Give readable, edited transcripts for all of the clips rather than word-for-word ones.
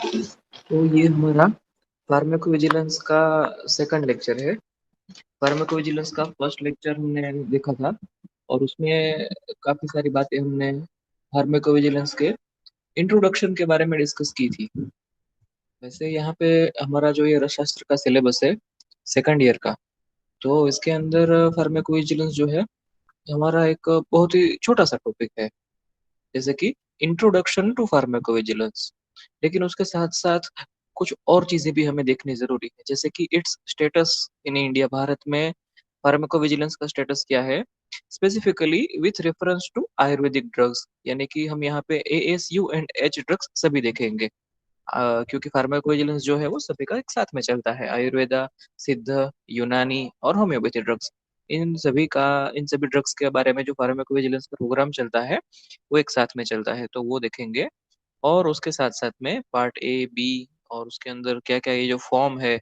तो ये हमारा फार्माकोविजिलेंस का सेकंड लेक्चर है। फार्माकोविजिलेंस का फर्स्ट लेक्चर हमने देखा था और उसमें काफी सारी बातें हमने फार्माकोविजिलेंस के इंट्रोडक्शन के बारे में डिस्कस की थी। वैसे यहाँ पे हमारा जो ये रसायनशास्त्र का सिलेबस है सेकंड ईयर का, तो इसके अंदर फार्माकोविजिलेंस जो है हमारा एक बहुत ही छोटा सा टॉपिक है, जैसे कि इंट्रोडक्शन टू फार्माकोविजिलेंस। लेकिन उसके साथ साथ कुछ और चीजें भी हमें देखनी जरूरी है, जैसे कि it's status in India, Bharat में फार्माकोविजिलेंस का स्टेटस क्या है, specifically with reference to Ayurvedic drugs. यानी कि हम यहाँ पे ASU एंड H ड्रग्स सभी देखेंगे, क्योंकि फार्माकोविजिलेंस जो है वो सभी का एक साथ में चलता है, आयुर्वेदा, सिद्ध, यूनानी और होम्योपैथी ड्रग्स। इन सभी ड्रग्स के बारे में जो फार्माकोविजिलेंस का प्रोग्राम चलता है वो एक साथ में चलता है, तो वो देखेंगे। और उसके साथ साथ में पार्ट A, B और उसके अंदर क्या क्या ये जो फॉर्म है,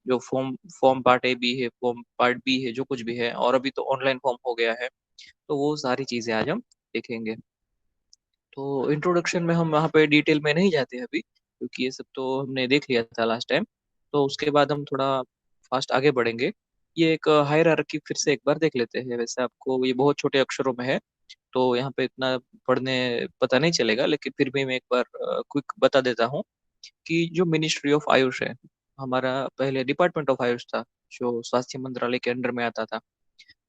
जो form form part A, B है, फॉर्म पार्ट B है, जो कुछ भी है, और अभी तो ऑनलाइन फॉर्म हो गया है, तो वो सारी चीजें आज हम देखेंगे। तो इंट्रोडक्शन में हम वहाँ पे डिटेल में नहीं जाते अभी, क्योंकि ये सब तो हमने देख लिया था लास्ट टाइम। तो उसके बाद हम थोड़ा फास्ट आगे बढ़ेंगे। ये एक हायरार्की फिर से एक बार देख लेते हैं। वैसे आपको ये बहुत छोटे अक्षरों में है, तो यहाँ पे इतना पढ़ने पता नहीं चलेगा, लेकिन फिर भी मैं एक बार क्विक बता देता हूँ कि जो मिनिस्ट्री ऑफ आयुष है, हमारा पहले डिपार्टमेंट ऑफ आयुष था, जो स्वास्थ्य मंत्रालय के अंडर में आता था।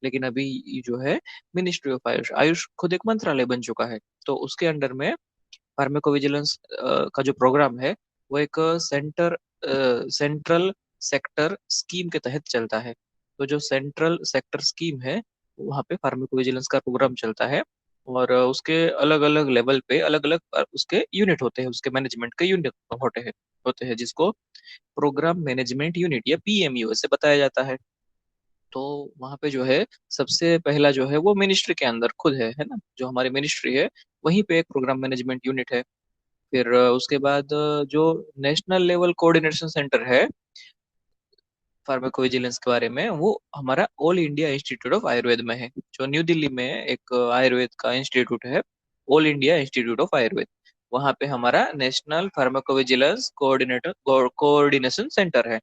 लेकिन अभी ये जो है मिनिस्ट्री ऑफ आयुष, आयुष खुद एक मंत्रालय बन चुका है। तो उसके अंडर में फार्माकोविजिलेंस का जो प्रोग्राम है वो एक सेंट्रल सेक्टर स्कीम के तहत चलता है। तो जो सेंट्रल सेक्टर स्कीम है वहाँ पे फार्माकोविजिलेंस का प्रोग्राम चलता है। और उसके अलग अलग लेवल पे अलग अलग उसके यूनिट होते हैं, उसके मैनेजमेंट के यूनिट होते हैं जिसको प्रोग्राम मैनेजमेंट यूनिट या PMU से बताया जाता है। तो वहाँ पे जो है सबसे पहला जो है वो मिनिस्ट्री के अंदर खुद है ना, जो हमारी मिनिस्ट्री है वहीं पे एक प्रोग्राम मैनेजमेंट यूनिट है। फिर उसके बाद जो नेशनल लेवल कोऑर्डिनेशन सेंटर है फार्माकोविजिलेंस के बारे में, वो हमारा all India institute of Ayurveda में है, जो न्यू दिल्ली में एक आयुर्वेद का इंस्टीट्यूट है, all India institute of Ayurveda. वहाँ पे हमारा नेशनल फार्माकोविजिलेंस कोऑर्डिनेशन सेंटर है।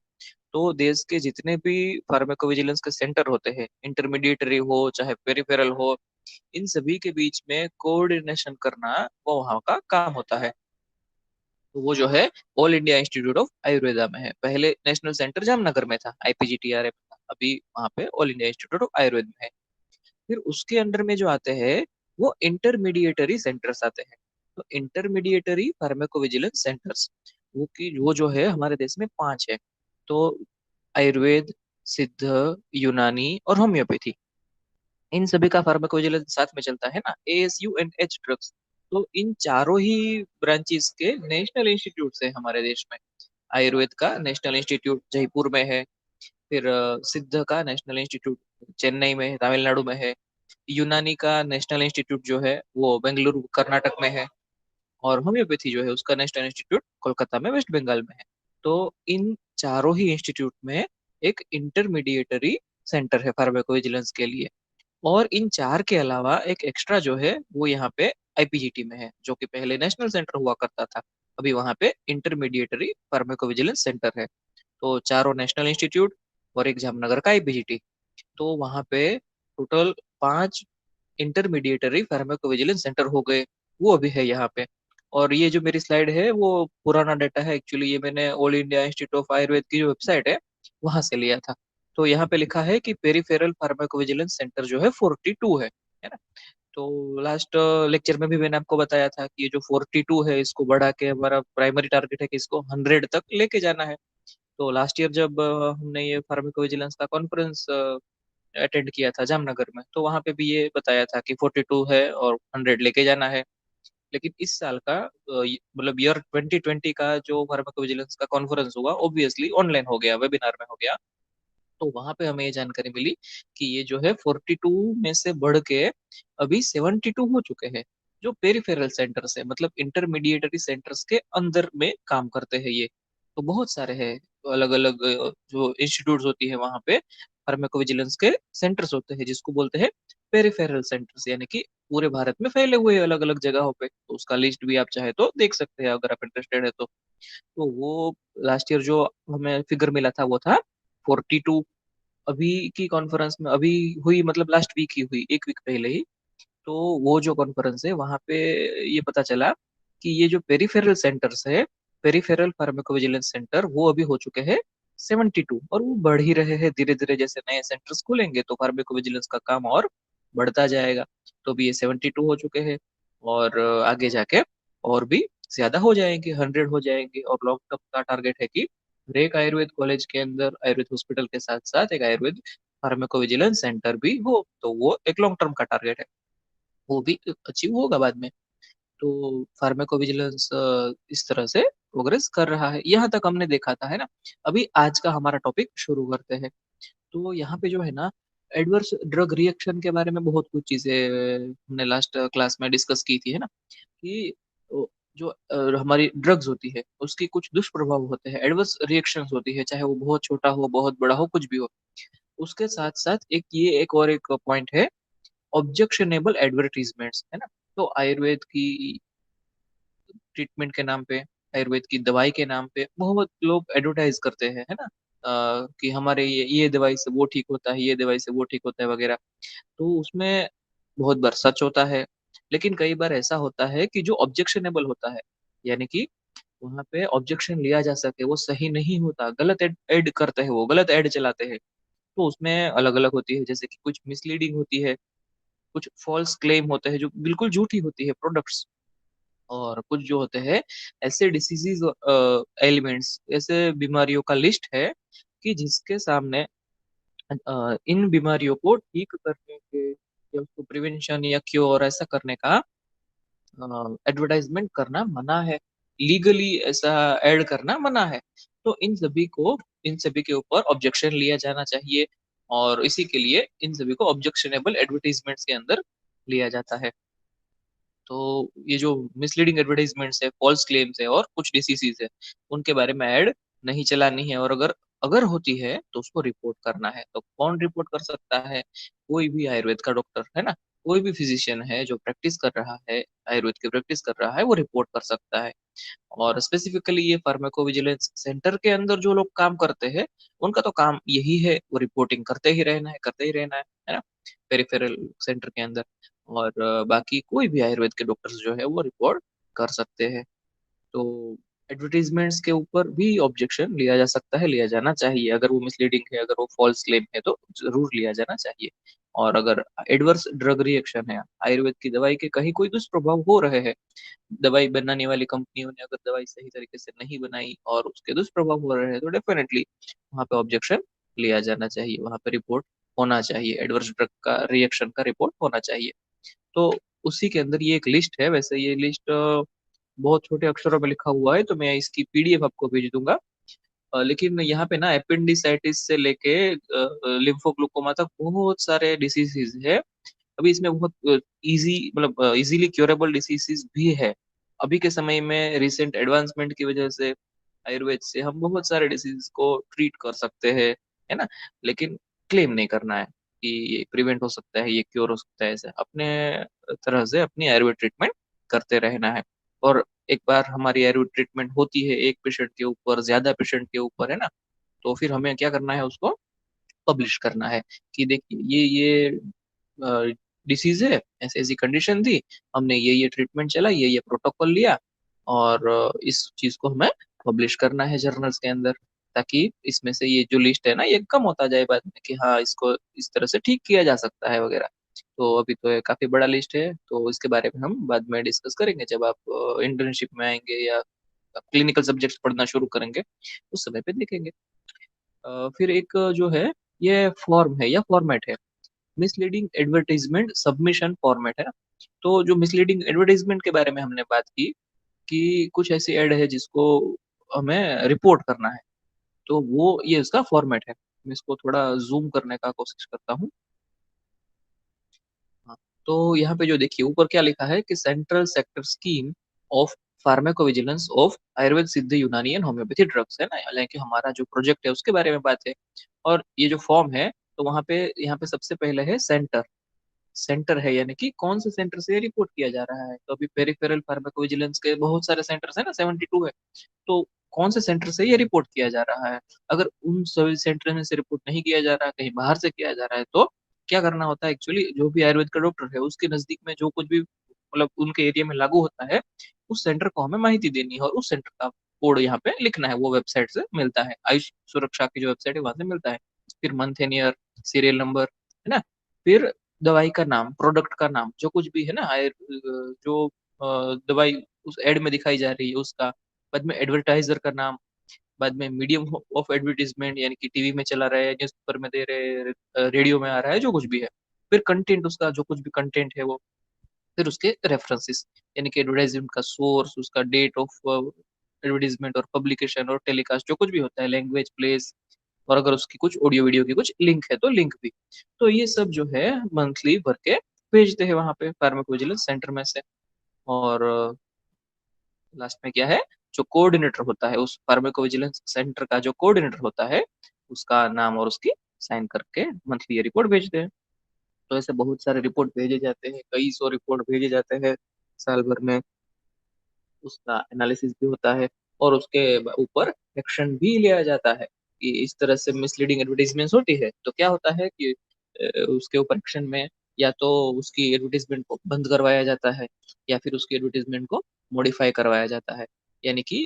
तो देश के जितने भी फार्माकोविजिलेंस के सेंटर होते हैं, इंटरमीडिएटरी हो चाहे पेरिफेरल हो, इन सभी के बीच में कोऑर्डिनेशन करना वो वहाँ का काम होता है। तो वो जो है all India institute of Ayurveda में है। पहले नेशनल सेंटर जामनगर में था, IPGTRA में था, अभी वहाँ पे all India institute of Ayurveda में है। फिर उसके अंडर में जो आते हैं वो इंटरमीडिएटरी सेंटर्स आते हैं। तो इंटरमीडिएटरी फार्माकोविजिलेंस सेंटर्स वो जो है हमारे देश में 5 है। तो आयुर्वेद, सिद्ध, यूनानी और होम्योपैथी, इन सभी का फार्माकोविजिलेंस साथ में चलता है ना, ASU एंड H ड्रग्स। तो इन चारों ही ब्रांचेस के नेशनल इंस्टीट्यूट है हमारे देश में। आयुर्वेद का नेशनल इंस्टीट्यूट जयपुर में है। फिर सिद्ध का नेशनल इंस्टीट्यूट चेन्नई में है, तमिलनाडु में है। यूनानी का नेशनल इंस्टीट्यूट जो है वो बेंगलुरु कर्नाटक में है। और होम्योपैथी जो है उसका नेशनल इंस्टीट्यूट कोलकाता में वेस्ट बंगाल में है। तो इन चारों ही इंस्टीट्यूट में एक इंटरमीडिएटरी सेंटर है फार्माकोविजिलेंस के लिए। और इन चार के अलावा एक एक्स्ट्रा जो है वो यहाँ पे IPGT में है, जो कि पहले नेशनल सेंटर हुआ करता था, अभी वहाँ पे इंटरमीडिएटरी फार्माकोविजिलेंस सेंटर है। तो चारों नेशनल इंस्टीट्यूट और एक जामनगर का IPGT, तो वहाँ पे टोटल 5 इंटरमीडिएटरी फार्माकोविजिलेंस सेंटर हो गए, वो अभी है यहाँ पे। और ये जो मेरी स्लाइड है वो पुराना डाटा है, एक्चुअली ये मैंने all India institute of Ayurveda की जो वेबसाइट है वहां से लिया था। तो यहाँ पे लिखा है कि पेरिफेरल फार्माकोविजिलेंस सेंटर जो है 42 है ना। तो लास्ट लेक्चर में भी मैंने आपको बताया था कि ये जो 42 है इसको बढ़ा के हमारा प्राइमरी टारगेट है कि इसको 100 तक लेके जाना है। तो लास्ट ईयर जब हमने ये फार्माकोविजिलेंस का कॉन्फ्रेंस अटेंड किया था जामनगर में, तो वहां पे भी ये बताया था कि 42 है और 100 लेके जाना है। लेकिन इस साल का मतलब ईयर 2020 का जो फार्माकोविजिलेंस का कॉन्फ्रेंस हुआ ऑब्वियसली ऑनलाइन हो गया, वेबिनार में हो गया। तो वहां पे हमें ये जानकारी मिली कि ये जो है 42 में से बढ़ के अभी 72 हो चुके हैं, जो पेरिफेरल सेंटर्स है, मतलब इंटरमीडिएटरी सेंटर्स के अंदर में काम करते हैं ये। तो बहुत सारे हैं अलग अलग जो इंस्टीट्यूट होती है वहां पे फार्माकोविजिलेंस के सेंटर्स होते हैं, जिसको बोलते हैं पेरिफेरल सेंटर्स, यानी कि पूरे भारत में फैले हुए अलग अलग जगहों पे। तो उसका लिस्ट भी आप चाहे तो देख सकते हैं अगर आप इंटरेस्टेड है तो। तो वो लास्ट ईयर जो हमें फिगर मिला था वो था 42। अभी की कॉन्फ्रेंस में अभी हुई, मतलब लास्ट वीक ही हुई, एक वीक पहले ही। तो वो जो कॉन्फ्रेंस है वहां पे ये पता चला कि ये जो पेरिफेरल सेंटर्स है, पेरिफेरल फार्माकोविजिलेंस सेंटर, वो अभी हो चुके हैं 72, और वो बढ़ ही रहे हैं धीरे धीरे। जैसे नए सेंटर्स खुलेंगे तो फार्माकोविजिलेंस का काम और बढ़ता जाएगा। तो अभी ये 72 हो चुके हैं, और आगे जाके और भी ज्यादा हो जाएंगे, 100 हो जाएंगे। और लॉन्ग टर्म का टारगेट है कि हर एक आयुर्वेद कॉलेज के अंदर, आयुर्वेद हॉस्पिटल के साथ साथ एक आयुर्वेद फार्माकोविजिलेंस सेंटर भी हो। तो वो एक लॉन्ग टर्म का टारगेट है, वो भी अचीव होगा बाद में। तो फार्माकोविजिलेंस इस तरह से प्रोग्रेस कर रहा है, यहाँ तक हमने देखा था, है ना। अभी आज का हमारा टॉपिक शुरू करते हैं। तो यहाँ पे जो है ना, एडवर्स ड्रग रिएक्शन के बारे में बहुत कुछ चीजें हमने लास्ट क्लास में डिस्कस की थी, है ना। कि जो हमारी ड्रग्स होती है उसकी कुछ दुष्प्रभाव होते हैं, एडवर्स रिएक्शंस होती है, चाहे वो बहुत छोटा हो, बहुत बड़ा हो, कुछ भी हो। उसके साथ साथ एक और एक पॉइंट है, ऑब्जेक्शनेबल एडवर्टीजमेंट्स, है ना। तो आयुर्वेद की ट्रीटमेंट के नाम पे, आयुर्वेद की दवाई के नाम पे बहुत लोग एडवर्टाइज करते हैं, है ना। कि हमारे ये दवाई से वो ठीक होता है, ये दवाई से वो ठीक होता है वगैरह। तो उसमें बहुत बार सच होता है, लेकिन कई बार ऐसा होता है कि जो ऑब्जेक्शनेबल होता है, यानी कि वहां पे ऑब्जेक्शन लिया जा सके, वो सही नहीं होता, गलत ऐड करते हैं, वो गलत ऐड चलाते हैं। तो उसमें अलग अलग होती है, जैसे कि कुछ मिसलीडिंग होती है, कुछ फॉल्स क्लेम होते हैं जो बिल्कुल झूठी होती है प्रोडक्ट्स। और कुछ जो होते हैं ऐसे डिसीजेज, एलिमेंट्स, ऐसे बीमारियों का लिस्ट है कि जिसके सामने इन बीमारियों को ठीक करने के या उसको प्रिवेंशन या क्योर ऐसा करने का एडवर्टाइजमेंट करना मना है, लीगली ऐसा ऐड करना मना है। तो इन सभी के ऊपर ऑब्जेक्शन लिया जाना चाहिए, और इसी के लिए इन सभी को ऑब्जेक्शनेबल एडवर्टीजमेंट्स के अंदर लिया जाता है। तो ये जो मिसलीडिंग एडवर्टाइजमेंट्स है, फॉल्स क्लेम्स है और कुछ डिसीजेज है, उनके बारे में ऐड नहीं चलानी है। और अगर अगर होती है तो उसको रिपोर्ट करना है। तो कौन रिपोर्ट कर सकता है? कोई भी आयुर्वेद का डॉक्टर, है ना, कोई भी फिजिशियन है जो प्रैक्टिस कर रहा है, आयुर्वेद की प्रैक्टिस कर रहा है, वो रिपोर्ट कर सकता है। और स्पेसिफिकली ये फार्माकोविजिलेंस सेंटर के अंदर जो लोग काम करते हैं, उनका तो काम यही है, वो रिपोर्टिंग करते ही रहना है, करते ही रहना है ना, पेरिफेरल सेंटर के अंदर। और बाकी कोई भी आयुर्वेद के डॉक्टर्स जो है वो रिपोर्ट कर सकते हैं। तो एडवर्टीजमेंट्स के ऊपर भी ऑब्जेक्शन लिया जा सकता है, लिया जाना चाहिए। अगर वो मिसलीडिंग है, अगर वो फॉल्स क्लेम है, तो जरूर लिया जाना चाहिए। और अगर एडवर्स ड्रग रिएक्शन है, आयुर्वेद की दवाई के कहीं कोई दुष्प्रभाव हो रहे हैं, दवाई बनाने वाली कंपनियों ने अगर दवाई सही तरीके से नहीं बनाई और उसके दुष्प्रभाव हो रहे हैं, तो डेफिनेटली वहाँ पे ऑब्जेक्शन लिया जाना चाहिए, वहाँ पे रिपोर्ट होना चाहिए, एडवर्स ड्रग का रिएक्शन का रिपोर्ट होना चाहिए। तो उसी के अंदर ये एक लिस्ट है। वैसे ये लिस्ट बहुत छोटे अक्षरों में लिखा हुआ है, तो मैं इसकी पीडीएफ आपको भेज दूंगा। लेकिन यहाँ पे ना एपेंडिसाइटिस से लेके लिम्फोग्लूकोमा तक बहुत सारे डिसीजेज है। अभी इसमें बहुत इजी, मतलब इजीली क्योरेबल डिसीजेस भी है। अभी के समय में रिसेंट एडवांसमेंट की वजह से आयुर्वेद से हम बहुत सारे डिसीज को ट्रीट कर सकते हैं, है ना। लेकिन क्लेम नहीं करना है कि ये प्रिवेंट हो सकता है, ये क्योर हो सकता है, ऐसे अपने तरह से अपनी आयुर्वेद ट्रीटमेंट करते रहना है। और एक बार हमारी आयुर्वेद ट्रीटमेंट होती है एक पेशेंट के ऊपर, ज्यादा पेशेंट के ऊपर, है ना, तो फिर हमें क्या करना है, उसको पब्लिश करना है कि देखिए ये डिसीज है, ऐसी ऐसी कंडीशन थी, हमने ये ट्रीटमेंट चला, ये प्रोटोकॉल लिया, और इस चीज को हमें पब्लिश करना है जर्नल्स के अंदर, ताकि इसमें से ये जो लिस्ट है ना, ये कम होता जाए बाद में, कि हाँ इसको इस तरह से ठीक किया जा सकता है वगैरह। तो अभी तो ये काफी बड़ा लिस्ट है, तो इसके बारे में हम बाद में डिस्कस करेंगे जब आप इंटर्नशिप में आएंगे या क्लिनिकल सब्जेक्ट्स पढ़ना शुरू करेंगे, उस समय पे देखेंगे। फिर एक जो है, ये फॉर्म है या फॉर्मेट है, मिसलीडिंग एडवर्टाइजमेंट सबमिशन फॉर्मेट, है ना। तो जो मिसलीडिंग एडवर्टाइजमेंट के बारे में हमने बात की कि कुछ ऐसी ऐड है जिसको हमें रिपोर्ट करना है, तो वो ये उसका फॉर्मेट है। मैं इसको थोड़ा जूम करने का कोशिश करता हूँ। हाँ, तो यहाँ पे जो देखिए ऊपर क्या लिखा है कि central sector scheme of pharmacovigilance of Ayurveda, सिद्ध, यूनानी एंड होम्योपैथी ड्रग्स, है ना, हालांकि हमारा जो प्रोजेक्ट है उसके बारे में बात है। और ये जो फॉर्म है, तो वहाँ पे यहाँ पे सबसे पहले है सेंटर, सेंटर है, यानी कि कौन से सेंटर से रिपोर्ट किया जा रहा है। तो अभी पेरिफेरल फार्माकोविजिलेंस के बहुत सारे सेंटर्स है ना, 72 है। तो कौन से सेंटर से ये रिपोर्ट किया जा रहा है। अगर उन सभी सेंटर में से रिपोर्ट नहीं किया जा रहा, कहीं बाहर से किया जा रहा है, तो क्या करना होता है एक्चुअली, जो भी आयुर्वेद का डॉक्टर है उसके नजदीक में जो कुछ भी मतलब उनके एरिया में लागू होता है, उस सेंटर को हमें माहिती देनी है और उस सेंटर का कोड यहाँ पे लिखना है। वो वेबसाइट से मिलता है, आयुष सुरक्षा की जो वेबसाइट है वहां से मिलता है। फिर month and year, serial number, है ना। फिर दवाई का नाम, प्रोडक्ट का नाम, जो कुछ भी है ना, जो दवाई उस एड में दिखाई जा रही है उसका। बाद में एडवर्टाइजर का नाम। बाद में मीडियम ऑफ एडवर्टीजमेंट, यानी कि टीवी में चला रहा है, न्यूज़पेपर में दे रहे हैं, रेडियो में आ रहा है, जो कुछ भी है। फिर कंटेंट, उसका जो कुछ भी कंटेंट है वो। फिर उसके रेफरेंसेस, यानी कि एडवर्टाइजमेंट का सोर्स, उसका डेट ऑफ एडवर्टीजमेंट और पब्लिकेशन और टेलीकास्ट, जो कुछ भी होता है, लैंग्वेज, प्लेस, और अगर उसकी कुछ ऑडियो वीडियो की कुछ लिंक है तो लिंक भी। तो ये सब जो है मंथली भर के भेजते हैं वहां पे फार्माकोविजिलेंस सेंटर में से। और लास्ट में क्या है, जो कोऑर्डिनेटर होता है उस फार्माकोविजिलेंस सेंटर का, जो कोऑर्डिनेटर होता है उसका नाम और उसकी साइन करके मंथली ये रिपोर्ट भेजते हैं। तो ऐसे बहुत सारे रिपोर्ट भेजे जाते हैं, कई सौ रिपोर्ट भेजे जाते हैं साल भर में। उसका एनालिसिस भी होता है और उसके ऊपर एक्शन भी लिया जाता है। कि इस तरह से मिसलीडिंग एडवर्टीजमेंट होती है तो क्या होता है कि उसके ऊपर एक्शन में या तो उसकी एडवर्टीजमेंट को बंद करवाया जाता है, या फिर उसकी एडवर्टीजमेंट को मॉडिफाई करवाया जाता है। यानी कि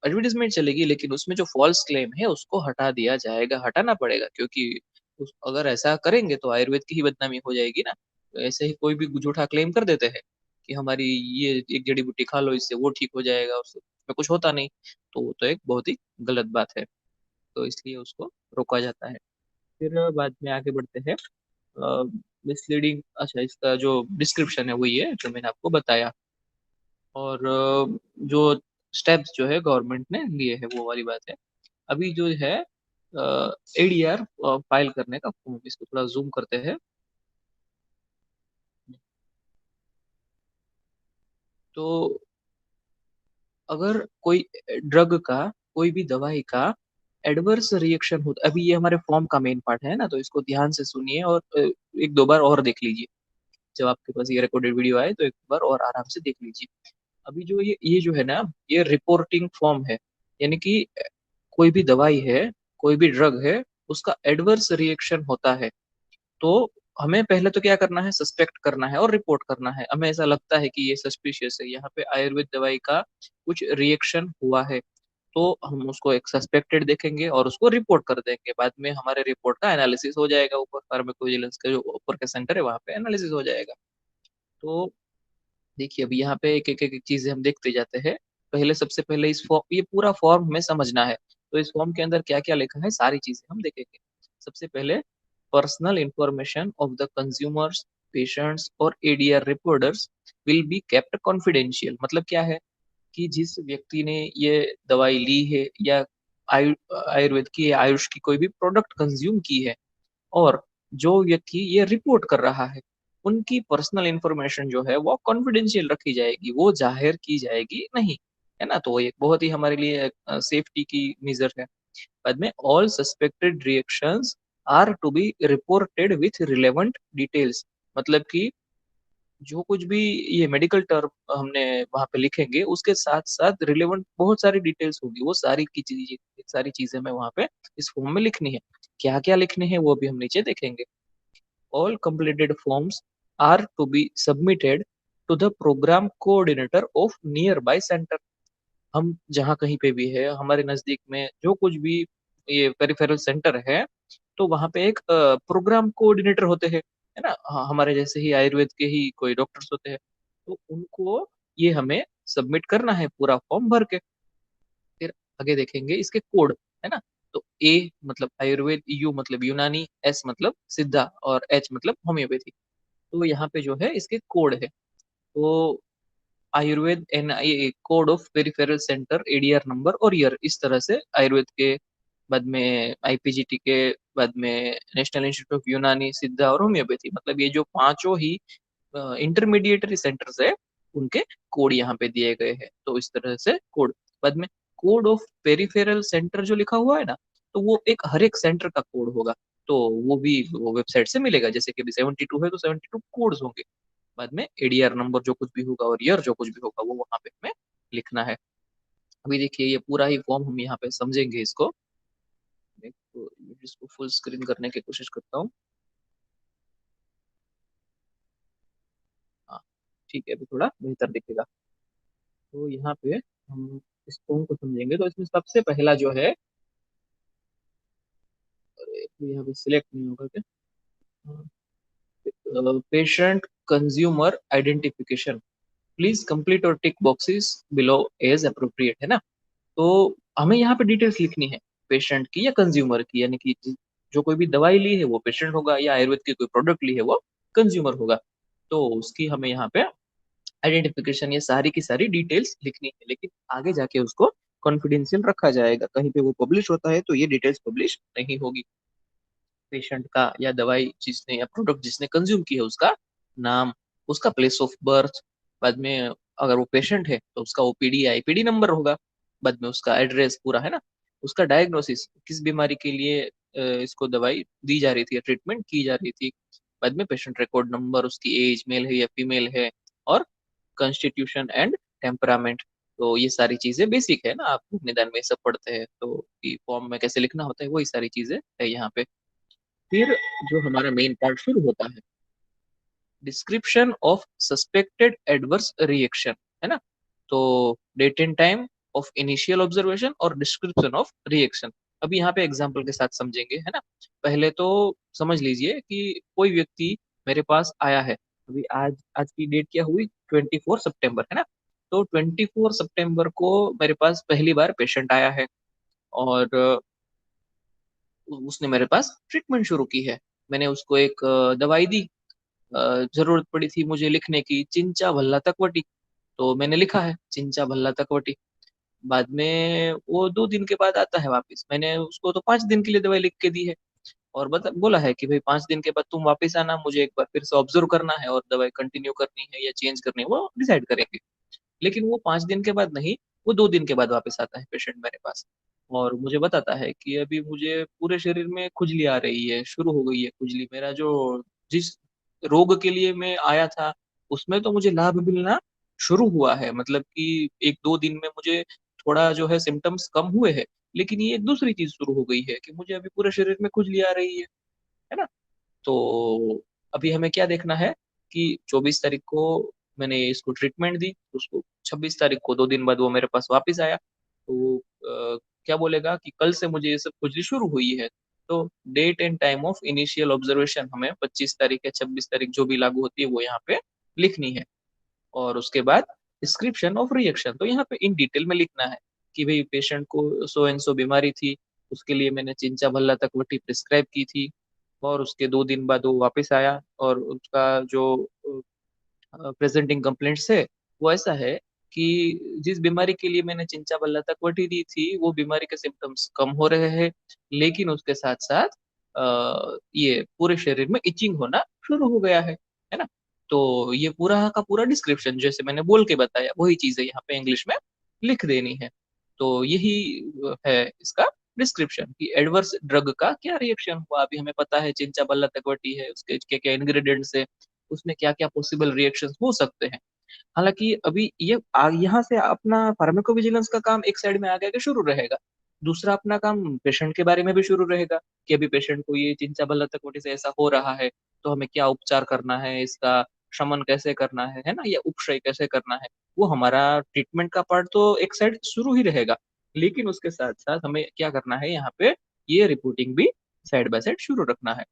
एडवर्टीजमेंट चलेगी लेकिन उसमें जो फॉल्स क्लेम है उसको हटा दिया जाएगा, हटाना पड़ेगा, क्योंकि अगर ऐसा करेंगे तो आयुर्वेद की ही बदनामी हो जाएगी ना। तो ऐसे ही कोई भी झूठा क्लेम कर देते हैं कि हमारी ये एक जड़ी बूटी खा लो इससे वो ठीक हो जाएगा, उससे उसमें कुछ होता नहीं। तो वो तो एक बहुत ही गलत बात है। तो इसलिए उसको रोका जाता है। फिर बाद में आगे बढ़ते हैं। मिसलीडिंग, अच्छा, इसका जो डिस्क्रिप्शन है वही है जो मैंने आपको बताया। और जो स्टेप्स जो है गवर्नमेंट ने लिए है वो वाली बात है। अभी जो है एडीआर फाइल करने का फॉर्म, इसको थोड़ा जूम करते हैं। तो अगर कोई ड्रग का, कोई भी दवाई का एडवर्स रिएक्शन होता, अभी ये हमारे फॉर्म का मेन पार्ट है ना, तो इसको ध्यान से सुनिए और एक दो बार और देख लीजिए। जब आपके पास ये रिकॉर्डेड वीडियो आए तो एक बार और आराम से देख लीजिए। अभी जो ये जो है ना, ये रिपोर्टिंग फॉर्म है। यानी कि कोई भी दवाई है, कोई भी ड्रग है, उसका एडवर्स रिएक्शन होता है, तो हमें पहले तो क्या करना है, सस्पेक्ट करना है और रिपोर्ट करना है। हमें ऐसा लगता है कि ये सस्पिशियस है, यहाँ पे आयुर्वेद दवाई का कुछ रिएक्शन हुआ है, तो हम उसको एक सस्पेक्टेड देखेंगे और उसको रिपोर्ट कर देंगे। बाद में हमारे रिपोर्ट का एनालिसिस हो जाएगा, ऊपर फार्माकोविजिलेंस का जो ऊपर का सेंटर है वहाँ पे एनालिसिस हो जाएगा। तो देखिए अभी यहाँ पे एक चीजें हम देखते जाते हैं। पहले, सबसे पहले इस फॉर्म, ये पूरा फॉर्म हमें समझना है। तो इस फॉर्म के अंदर क्या क्या लिखा है सारी चीजें हम देखेंगे। सबसे पहले, personal information of the consumers, patients और ADR reporters will be kept confidential. मतलब क्या है कि जिस व्यक्ति ने ये दवाई ली है या आयुर्वेद की या आयुष की कोई भी प्रोडक्ट कंज्यूम की है, और जो व्यक्ति ये रिपोर्ट कर रहा है, उनकी पर्सनल इंफॉर्मेशन जो है वो कॉन्फिडेंशियल रखी जाएगी, वो जाहिर की जाएगी नहीं, है ना। तो वो एक बहुत ही हमारे लिए सेफ्टी की मेजर है। बाद में, all suspected reactions are to be reported with relevant details. मतलब कि जो कुछ भी ये मेडिकल टर्म हमने वहां पे लिखेंगे उसके साथ साथ रिलेवेंट बहुत सारी डिटेल्स होगी, वो सारी की चीजें, सारी चीजें हमें वहां पे इस फॉर्म में लिखनी है। क्या क्या लिखने हैं वो भी हम नीचे देखेंगे। All completed forms are to be submitted to the program coordinator of nearby center। हम जहाँ कहीं पे भी है हमारे नजदीक में जो कुछ भी ये पेरिफेरल सेंटर है, तो वहाँ पे एक प्रोग्राम कोऑर्डिनेटर होते हैं, है ना। हाँ, हमारे जैसे ही आयुर्वेद के ही कोई डॉक्टर्स होते हैं, तो उनको ये हमें सबमिट करना है पूरा फॉर्म भर के। फिर आगे देखेंगे इसके कोड, है ना। तो ए मतलब आयुर्वेद, यू मतलब यूनानी, एस मतलब सिद्धा और एच मतलब होम्योपैथी। तो यहाँ पे जो है इसके कोड है। तो Ayurveda N I code of peripheral centre, ADR number और ईयर, इस तरह से आयुर्वेद के, बाद में आईपीजीटी के, बाद में नेशनल इंस्टीट्यूट ऑफ यूनानी, सिद्धा और होम्योपैथी, मतलब ये जो पांचों ही इंटरमीडिएटरी सेंटर्स है, उनके कोड यहाँ पे दिए गए हैं। तो इस तरह से कोड। बाद में, कोड ऑफ पेरिफेरल सेंटर जो लिखा हुआ है ना, तो वो एक हर एक सेंटर का कोड होगा। तो वो वेबसाइट से मिलेगा। जैसे कि अभी 72 है तो 72 कोड्स होंगे, बाद में एडीआर नंबर जो कुछ भी होगा और ईयर जो कुछ भी होगा वो वहां पे हमें लिखना है। अभी देखिए ये पूरा ही फॉर्म हम यहाँ पे समझेंगे इसको। एक तो इसको फुल स्क्रीन करने की कोशिश करता हूँ। हाँ ठीक है, अभी थोड़ा बेहतर दिखेगा। तो यहाँ पे हम इस फॉर्म को समझेंगे। तो इसमें सबसे पहला जो है, अरे, तो यहाँ पे सिलेक्ट नहीं होगा क्या? Patient consumer identification, please complete और टिक बॉक्सेस बिलो एज अप्रोप्रिएट, है ना। तो हमें यहाँ पे डिटेल्स लिखनी है पेशेंट की या कंज्यूमर की, यानी कि जो कोई भी दवाई ली है वो पेशेंट होगा, या आयुर्वेद की कोई प्रोडक्ट ली है वो कंज्यूमर होगा। तो उसकी हमें यहाँ पे आइडेंटिफिकेशन, ये सारी की सारी डिटेल्स लिखनी है, लेकिन आगे जाके उसको कॉन्फिडेंशियल रखा जाएगा। कहीं पे वो पब्लिश होता है तो ये डिटेल्स पब्लिश नहीं होगी। पेशेंट का या दवाई जिसने या प्रोडक्ट जिसने कंज्यूम की है उसका नाम, उसका प्लेस ऑफ बर्थ, बाद में अगर वो पेशेंट है तो उसका ओपीडी आईपीडी नंबर होगा, बाद में उसका एड्रेस पूरा, है ना। उसका डायग्नोसिस, किस बीमारी के लिए इसको दवाई दी जा रही थी या ट्रीटमेंट की जा रही थी, बाद में पेशेंट रिकॉर्ड नंबर, उसकी एज मेल है या फीमेल है, और कॉन्स्टिट्यूशन एंड टेम्परामेंट। तो ये सारी चीजें बेसिक है ना, आप निदान में सब पढ़ते हैं, तो फॉर्म में कैसे लिखना होता है वही सारी चीजें है यहाँ पे। फिर जो हमारा मेन पार्ट शुरू होता है, description of suspected adverse reaction, है ना। तो date and time of initial observation और डिस्क्रिप्शन ऑफ रिएक्शन। अभी यहाँ पे एग्जांपल के साथ समझेंगे, है ना। पहले तो समझ लीजिए कि कोई व्यक्ति मेरे पास आया है। अभी आज आज की डेट क्या हुई, 24 सितंबर, है ना। तो 24 सितंबर को मेरे पास पहली बार पेशेंट आया है, और उसने मेरे पास ट्रीटमेंट शुरू की है। मैंने उसको एक दवाई दी। जरूरत पड़ी थी मुझे लिखने की चिंचा भल्ला तकवटी, तो मैंने लिखा है चिंचा भल्ला तकवटी। बाद में वो 2 दिन के बाद आता है वापस, मैंने उसको तो 5 दिन के लिए दवाई लिख के दी है, और बता बोला है कि भाई 5 दिन के बाद तुम वापस आना, मुझे एक बार फिर से ऑब्जर्व करना है और दवाई कंटिन्यू करनी है या चेंज करनी है वो डिसाइड करेंगे। लेकिन वो 5 दिन के बाद नहीं, वो 2 दिन के बाद वापस आता है पेशेंट मेरे पास, और मुझे बताता है कि अभी मुझे पूरे शरीर में खुजली आ रही है, शुरू हो गई है खुजली। मेरा जो जिस रोग के लिए मैं आया था उसमें तो मुझे लाभ मिलना शुरू हुआ है, मतलब कि 1-2 दिन में मुझे थोड़ा जो है सिम्टम्स कम हुए हैं। लेकिन ये एक दूसरी चीज शुरू हो गई है कि मुझे अभी पूरे शरीर में खुजली आ रही है ना। तो अभी हमें क्या देखना है कि 24 तारीख को मैंने इसको ट्रीटमेंट दी, उसको 26 तारीख को 2 दिन बाद वो मेरे पास वापस आया, तो क्या बोलेगा कि कल से मुझे ये सब खुजली शुरू हुई है। तो date and time of initial observation हमें 25 तारीख या 26 तारीख जो भी लागू होती है वो यहाँ पे लिखनी है। और उसके बाद डिस्क्रिप्शन ऑफ रिएक्शन, तो यहाँ पे इन डिटेल में लिखना है कि भाई पेशेंट को सो एंड सो बीमारी थी, उसके लिए मैंने चिंचा भल्ला तक वटी प्रिस्क्राइब की थी, और उसके 2 दिन बाद वो वापस आया, और उसका जो प्रेजेंटिंग कंप्लेंट्स है वो ऐसा है कि जिस बीमारी के लिए मैंने चिंचा बल्ला तक वटी दी थी वो बीमारी के सिम्टम्स कम हो रहे हैं, लेकिन उसके साथ साथ ये पूरे शरीर में इचिंग होना शुरू हो गया है ना। तो ये पूरा का पूरा डिस्क्रिप्शन जैसे मैंने बोल के बताया वही चीजें यहाँ पे इंग्लिश में लिख देनी है। तो यही है इसका डिस्क्रिप्शन कि एडवर्स ड्रग का क्या रिएक्शन हुआ। अभी हमें पता है चिंचा बल्ला तकवटी है, उसके क्या क्या इंग्रेडिएंट्स है, उसमें क्या क्या पॉसिबल रिएक्शंस हो सकते हैं। हालांकि अभी ये यहाँ से अपना फार्माकोविजिलेंस का काम एक साइड में आगे आगे शुरू रहेगा, दूसरा अपना काम पेशेंट के बारे में भी शुरू रहेगा कि अभी पेशेंट को ये चिंचा बल्ला तकवटी से ऐसा हो रहा है, तो हमें क्या उपचार करना है, इसका शमन कैसे करना है ना, या उपशय कैसे करना है। वो हमारा ट्रीटमेंट का पार्ट तो एक साइड शुरू ही रहेगा, लेकिन उसके साथ साथ हमें क्या करना है यहाँ पे, ये रिपोर्टिंग भी साइड बाय साइड शुरू रखना है।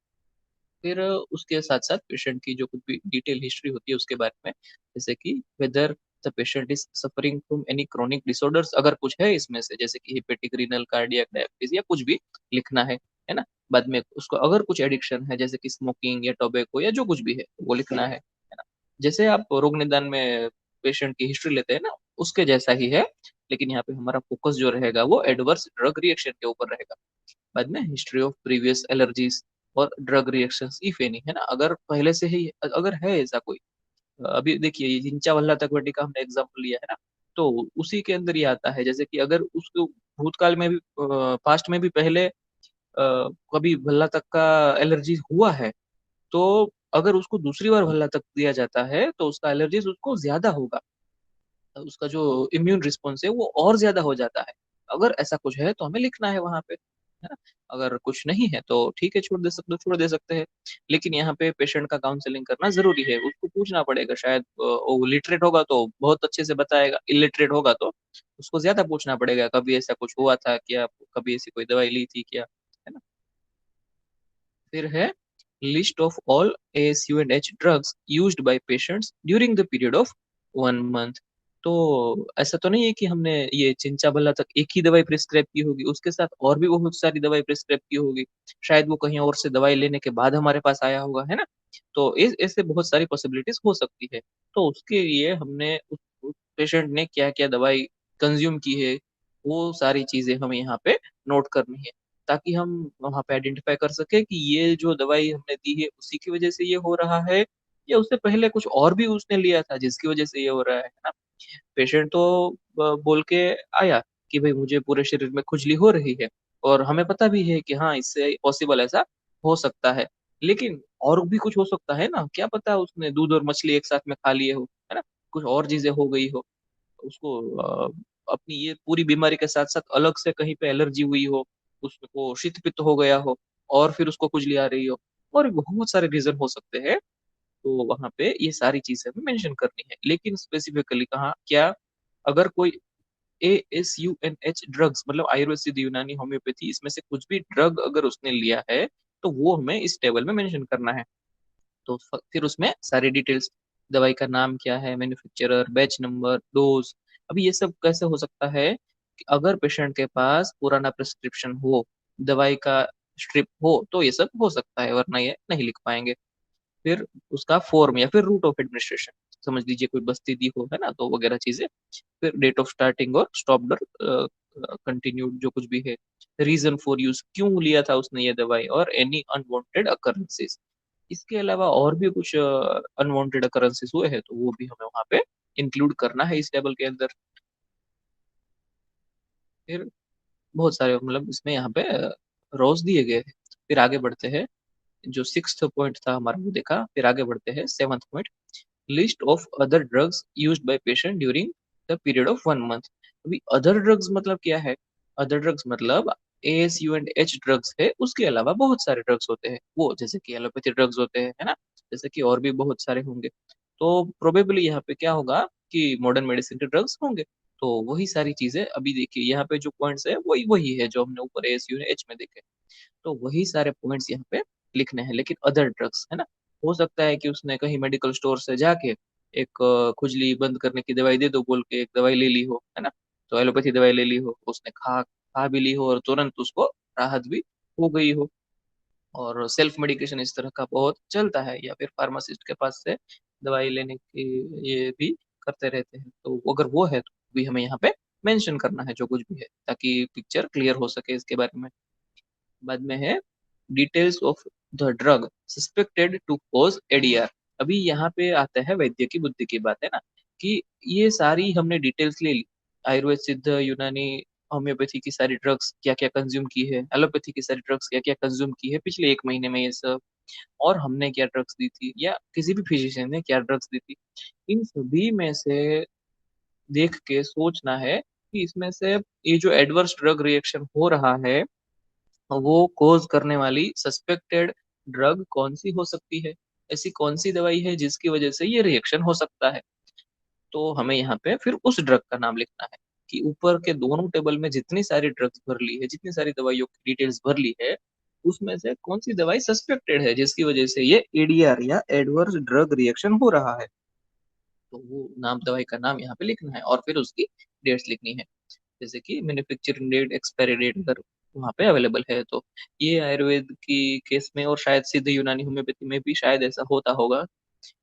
फिर उसके साथ साथ पेशेंट की जो कुछ भी डिटेल हिस्ट्री होती है उसके बारे में, जैसे कि whether the patient is suffering from any chronic disorders, अगर कुछ है इसमें से जैसे कि हेपेटिक रीनल कार्डियक डायबिटीज या कुछ भी लिखना है ना। बाद में उसको अगर कुछ एडिक्शन है जैसे कि स्मोकिंग या टोबैको या जो कुछ भी है वो लिखना है ना। जैसे आप रोग निदान में पेशेंट की हिस्ट्री लेते हैं ना, उसके जैसा ही है, लेकिन यहाँ पे हमारा फोकस जो रहेगा वो एडवर्स ड्रग रिएक्शन के ऊपर रहेगा। बाद में हिस्ट्री ऑफ प्रीवियस एलर्जीज और ड्रग रिएक्शंस इफ एनी, है ना। अगर पहले से ही अगर है ऐसा कोई, अभी देखिए ये जिंचा वल्ला तकवटी का हमने एग्जांपल लिया है ना, तो उसी के अंदर ये आता है जैसे कि अगर उसको भूतकाल में भी पास्ट में भी पहले कभी भल्ला तक का एलर्जी हुआ है, तो अगर उसको दूसरी बार भल्ला तक दिया जाता है तो उसका एलर्जीज उसको ज्यादा होगा, उसका जो इम्यून रिस्पॉन्स है वो और ज्यादा हो जाता है। अगर ऐसा कुछ है तो हमें लिखना है वहां पे, है ना। अगर कुछ नहीं है तो ठीक है, छोड़ दे सकते हैं। लेकिन यहाँ पे पेशेंट का काउंसलिंग करना जरूरी है, उसको पूछना पड़ेगा। शायद वो लिटरेट होगा तो बहुत अच्छे से बताएगा, इलिटरेट होगा तो उसको ज्यादा पूछना पड़ेगा, कभी ऐसा कुछ हुआ था क्या, कभी ऐसी कोई दवाई ली थी क्या, है ना। फिर है list of all ASU and H drugs used by patients during the period of 1 month. तो ऐसा तो नहीं है कि हमने ये चिंचा बल्ला तक एक ही दवाई प्रिस्क्राइब की होगी, उसके साथ और भी बहुत सारी दवाई प्रिस्क्राइब की होगी। शायद वो कहीं और से दवाई लेने के बाद हमारे पास आया होगा, है ना। तो ऐसे बहुत सारी पॉसिबिलिटीज हो सकती है। तो उसके लिए हमने उस पेशेंट ने क्या क्या दवाई कंज्यूम की है, वो सारी चीजें हमें यहाँ पे नोट करनी है, ताकि हम वहां पे आइडेंटिफाई कर सके कि ये जो दवाई हमने दी है उसी की वजह से ये हो रहा है, या उससे पहले कुछ और भी उसने लिया था जिसकी वजह से ये हो रहा है ना। पेशेंट तो बोल के आया कि भाई मुझे पूरे शरीर में खुजली हो रही है, और हमें पता भी है कि हाँ इससे पॉसिबल ऐसा हो सकता है। लेकिन और भी कुछ हो सकता है ना, क्या पता उसने दूध और मछली एक साथ में खा लिए हो, है ना, कुछ और चीजें हो गई हो उसको, अपनी ये पूरी बीमारी के साथ साथ अलग से कहीं पे एलर्जी हुई हो, उसको शीत पित्त हो गया हो, और फिर उसको खुजली आ रही हो, और भी बहुत सारे रीजन हो सकते हैं। तो वहां पे ये सारी चीजें हमें मेंशन करनी है, लेकिन स्पेसिफिकली कहाँ क्या, अगर कोई ASUNH ड्रग्स मतलब आयुर्वेद सिद्ध यूनानी होम्योपैथी इसमें से कुछ भी ड्रग अगर उसने लिया है, तो वो हमें इस टेबल में मेंशन करना है। तो फिर उसमें सारी डिटेल्स, दवाई का नाम क्या है, मैन्युफैक्चरर, बैच नंबर, डोज। अभी ये सब कैसे हो सकता है कि अगर पेशेंट के पास पुराना प्रिस्क्रिप्शन हो, दवाई का स्ट्रिप हो, तो ये सब हो सकता है, वरना ये नहीं लिख पाएंगे। फिर उसका फॉर्म या फिर रूट ऑफ एडमिनिस्ट्रेशन, समझ लीजिए कोई बस्ती दी हो, है ना, तो वगैरह चीजें। फिर डेट ऑफ स्टार्टिंग और स्टॉप कंटिन्यूड जो कुछ भी है, रीजन फॉर यूज, क्यों लिया था उसने ये दवाई, और एनी अनवांटेड अकरेंसेस। इसके अलावा और भी कुछ अनवांटेड अकरेंसेस हुए हैं तो वो भी हमें वहां पे इंक्लूड करना है इस टेबल के अंदर। फिर बहुत सारे मतलब इसमें यहाँ पे रोज दिए गए हैं। फिर आगे बढ़ते हैं, जो सिक्स्थ पॉइंट था हमारा वो देखा, फिर आगे बढ़ते हैं seventh point, list of other drugs used by patient during the period of 1 month. अभी अदर ड्रग्स मतलब क्या है, अदर ड्रग्स मतलब ASU एंड H ड्रग्स है, उसके अलावा बहुत सारे ड्रग्स होते हैं, वो जैसे कि एलोपैथी ड्रग्स होते हैं, है ना, जैसे कि और भी बहुत सारे होंगे। तो प्रोबेबली यहाँ पे क्या होगा कि मॉडर्न मेडिसिन के ड्रग्स होंगे। तो वही सारी चीजें अभी देखिए यहाँ पे जो पॉइंट्स है वही वही है जो हमने ऊपर ASU एच में देखे। तो वही सारे पॉइंट्स यहाँ पे लिखने हैं, लेकिन अदर ड्रग्स, है ना। हो सकता है कि उसने कहीं मेडिकल स्टोर से जाके एक खुजली बंद करने की दवाई दे दो बोल के एक दवाई ले ली हो, है ना, तो एलोपैथी दवाई ले ली हो, उसने खा भी ली हो और तुरंत उसको राहत भी हो गई हो। और सेल्फ मेडिकेशन इस तरह का बहुत चलता है, या फिर फार्मासिस्ट के पास से दवाई लेने की ये भी करते रहते हैं। तो अगर वो है तो भी हमें यहाँ पे मेंशन करना है जो कुछ भी है, ताकि पिक्चर क्लियर हो सके इसके बारे में। बाद में है details of the drug suspected to cause ADR। अभी यहाँ पे आता है वैद्य की बुद्धि की बात, है ना, कि ये सारी हमने डिटेल्स ले ली, आयुर्वेद सिद्ध यूनानी होम्योपैथी की सारी ड्रग्स क्या क्या कंज्यूम की है, एलोपैथी की सारी ड्रग्स क्या क्या कंज्यूम की है पिछले 1 महीने में, ये सब, और हमने क्या ड्रग्स दी थी या किसी भी फिजिशियन ने क्या ड्रग्स दी थी, इन सभी में से देख के सोचना है कि इसमें से ये जो एडवर्स ड्रग रिएक्शन हो रहा है वो कोज करने वाली सस्पेक्टेड ड्रग कौन सी हो सकती है, ऐसी कौन सी दवाई है जिसकी वजह से ये रिएक्शन हो सकता है। तो हमें यहाँ पे फिर उस ड्रग का नाम लिखना है, कि ऊपर के दोनों टेबल में जितनी सारी ड्रग्स भर ली है, जितनी सारी दवाइयों की डिटेल्स भर ली है, उसमें से कौन सी दवाई सस्पेक्टेड है जिसकी वजह से ये ADR या एडवर्स ड्रग रिएक्शन हो रहा है। तो वो नाम, दवाई का नाम यहाँ पे लिखना है, और फिर उसकी डेट्स लिखनी है, जैसे कि मैन्युफैक्चरिंग डेट, एक्सपायरी डेट अगर वहाँ पे अवेलेबल है तो। ये आयुर्वेद की केस में और शायद सिद्ध यूनानी होम्योपैथी में भी शायद ऐसा होता होगा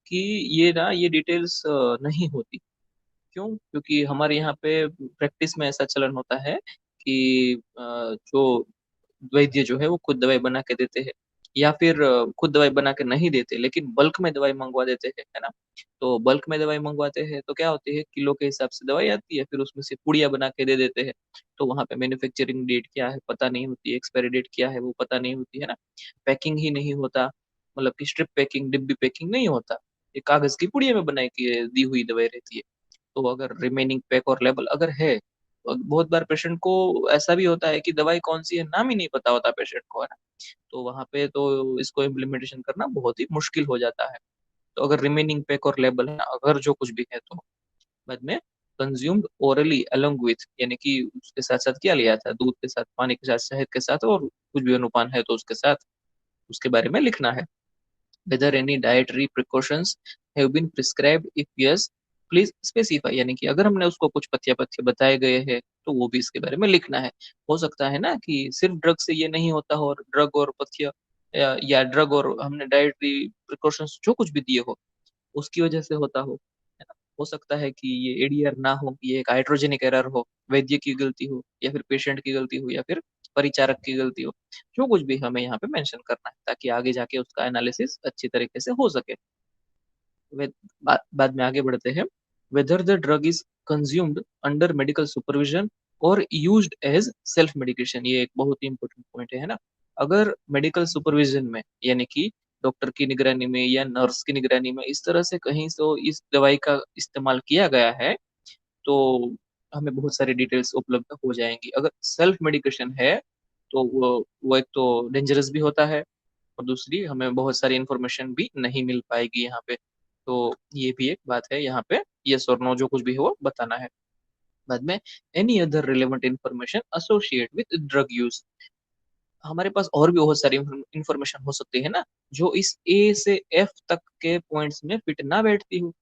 कि ये ना ये डिटेल्स नहीं होती। क्यों? क्योंकि हमारे यहाँ पे प्रैक्टिस में ऐसा चलन होता है कि जो वैद्य जो है वो खुद दवाई बना के देते हैं, या फिर खुद दवाई बना के नहीं देते लेकिन बल्क में दवाई मंगवा देते हैं, है ना? तो बल्क में दवाई मंगवाते हैं तो क्या होती है, किलो के हिसाब से दवाई आती है, फिर उसमें से पुड़िया बना के दे देते हैं। तो वहाँ पे मैन्युफैक्चरिंग डेट क्या है पता नहीं होती, एक्सपायरी डेट क्या है वो पता नहीं होती, है ना? पैकिंग ही नहीं होता, मतलब कि स्ट्रिप पैकिंग, डिब्बी पैकिंग नहीं होता। ये कागज की पुड़िया में बनाई की दी हुई दवाई रहती है। तो अगर रिमेनिंग पैक और लेबल अगर है, तो बहुत बार पेशेंट को ऐसा भी होता है कि दवाई कौन सी है नाम ही नहीं पता होता पेशेंट को, है ना? तो वहाँ पे तो इसको इम्प्लीमेंटेशन करना बहुत ही मुश्किल हो जाता है। तो अगर रिमेनिंग पैक और लेबल है, अगर जो कुछ भी है तो बाद में कंज्यूम्ड ओरली अलोंग विथ, यानी कि उसके साथ साथ क्या लिया था, दूध के साथ, पानी के साथ, शहद के साथ, और कुछ भी अनुपान है तो उसके साथ, उसके बारे में लिखना है। whether any dietary precautions have been prescribed, if yes please specify, यानी कि अगर हमने उसको कुछ पथ्य पथ्य बताए गए हैं तो वो भी इसके बारे में लिखना है। हो सकता है ना कि सिर्फ ड्रग से ये नहीं होता हो, और ड्रग और पथ्य या ड्रग और हमने डाइटरी प्रिकॉशंस जो कुछ भी दिए हो उसकी वजह से होता हो, है ना? हो सकता है कि ये एडीआर ना हो, ये एक हाइड्रोजेनिक एरर हो, वैद्य की गलती हो, या फिर पेशेंट की गलती हो, या फिर परिचारक की गलती हो। जो कुछ भी हमें यहाँ पे मेंशन करना है ताकि आगे जाके उसका एनालिसिस अच्छी तरीके से हो सके। बाद में आगे बढ़ते हैं। Whether the drug is consumed under medical supervision और यूज्ड एज सेल्फ मेडिकेशन, ये एक बहुत ही इंपॉर्टेंट पॉइंट है ना? अगर मेडिकल सुपरविजन में, यानी कि डॉक्टर की निगरानी में या नर्स की निगरानी में इस तरह से कहीं तो इस दवाई का इस्तेमाल किया गया है, तो हमें बहुत सारी डिटेल्स उपलब्ध हो जाएंगी। अगर सेल्फ मेडिकेशन है तो वो एक तो डेंजरस भी होता है, और दूसरी हमें बहुत सारी इंफॉर्मेशन भी नहीं मिल पाएगी यहाँ पे। तो ये भी एक बात है यहाँ पे, यस और नो जो कुछ भी है वो बताना है। बाद में any other relevant information associate with drug use, हमारे पास और भी बहुत सारी इंफॉर्मेशन हो सकती है ना, जो इस ए से एफ तक के पॉइंट्स में फिट ना बैठती हो।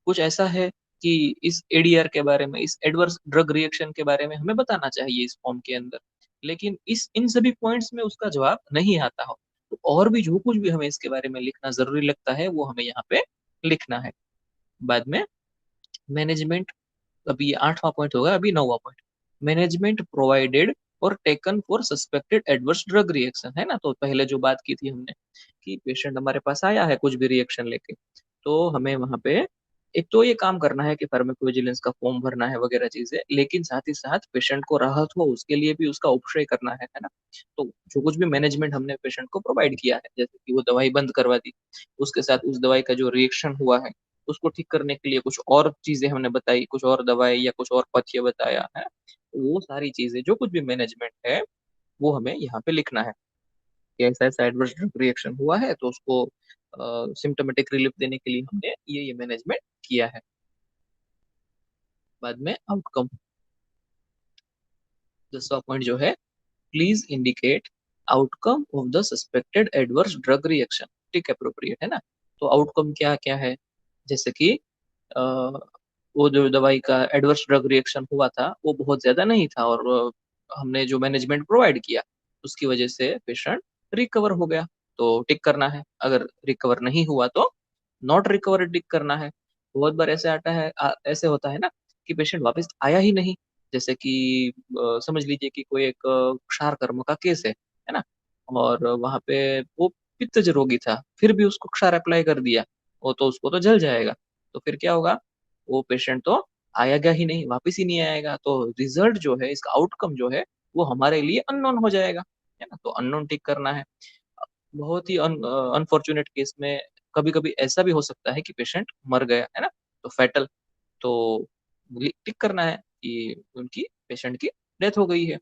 कुछ ऐसा है कि इस एडीआर के बारे में, इस एडवर्स ड्रग रिएक्शन के बारे में हमें बताना चाहिए इस फॉर्म के अंदर, लेकिन इस इन सभी पॉइंट्स में उसका जवाब नहीं आता हो, तो और भी जो कुछ भी हमें इसके बारे में लिखना जरूरी लगता है वो हमें यहाँ पे लिखना है। बाद में मैनेजमेंट, अभी ये 8वां पॉइंट होगा, अभी 9वां पॉइंट। मैनेजमेंट प्रोवाइडेड और taken for suspected adverse drug reaction, है ना? तो पहले जो बात की थी हमने कि पेशेंट हमारे पास आया है कुछ भी रिएक्शन लेके, तो हमें वहां पे एक तो ये काम करना है कि फार्माकोविजिलेंस का फॉर्म भरना है वगैरह चीजें, लेकिन साथ ही साथ पेशेंट को राहत हो उसके लिए भी उसका उपशय करना है ना? तो जो कुछ भी मैनेजमेंट हमने पेशेंट को प्रोवाइड किया है, जैसे कि वो दवाई बंद करवा दी, उसके साथ उस दवाई का जो रिएक्शन हुआ है उसको ठीक करने के लिए कुछ और चीजें हमने बताई, कुछ और दवाई या कुछ और पथ्य बताया है, वो सारी चीजें जो कुछ भी मैनेजमेंट है वो हमें यहाँ पे लिखना है कि ऐसा ऐसा एडवर्स रिएक्शन हुआ है तो उसको सिम्टोमेटिक रिलीफ देने के लिए हमने ये मैनेजमेंट किया है। बाद में आउटकम, 10वां पॉइंट जो है, please indicate outcome of the suspected adverse drug reaction, ठीक अप्रोप्रिएट है ना? तो आउटकम क्या क्या है, जैसे कि अ, वो जो दवाई का एडवर्स ड्रग रिएक्शन हुआ था वो बहुत ज्यादा नहीं था, और हमने जो मैनेजमेंट प्रोवाइड किया उसकी वजह से पेशेंट रिकवर हो गया, तो टिक करना है। अगर रिकवर नहीं हुआ तो नॉट रिकवर टिक करना है। बहुत बार ऐसे आता है, ऐसे होता है ना कि पेशेंट वापस आया ही नहीं, जैसे कि समझ लीजिए कि कोई एक क्षार कर्म का केस है ना? और वहां पे वो पित्तज रोगी था, फिर भी उसको क्षार अप्लाई कर दिया, वो तो उसको तो जल जाएगा, तो फिर क्या होगा, वो पेशेंट तो आएगा ही नहीं, वापस ही नहीं आएगा, तो रिजल्ट जो है, इसका आउटकम जो है वो हमारे लिए अननोन हो जाएगा, है ना? तो अननोन टिक करना है। बहुत ही अनफॉर्चुनेट केस में कभी कभी ऐसा भी हो सकता है कि पेशेंट मर गया, है ना? तो फैटल, तो टिक करना है कि उनकी, पेशेंट की डेथ हो गई है,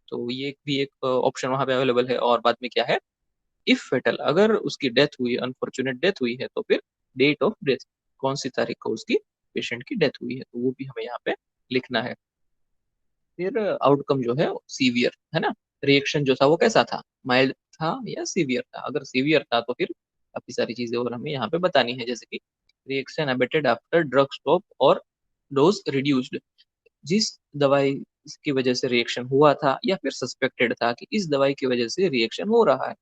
तो ये भी एक ऑप्शन वहां पे अवेलेबल है। और बाद में क्या है, इफ फेटल, अगर उसकी डेथ हुई, अनफॉर्चुनेट डेथ हुई है, तो फिर डेट ऑफ डेथ, कौन सी तारीख को उसकी, पेशेंट की डेथ हुई है, तो वो भी हमें यहाँ पे लिखना है। फिर आउटकम जो है सीवियर, है ना? रिएक्शन जो था वो कैसा था, माइल्ड था या सीवियर था? अगर सीवियर था तो फिर काफी सारी चीजें और हमें यहाँ पे बतानी है, जैसे कि reaction abetted after drug stop और डोज रिड्यूस्ड, जिस दवाई की वजह से रिएक्शन हुआ था या फिर सस्पेक्टेड था कि इस दवाई की वजह से रिएक्शन हो रहा है,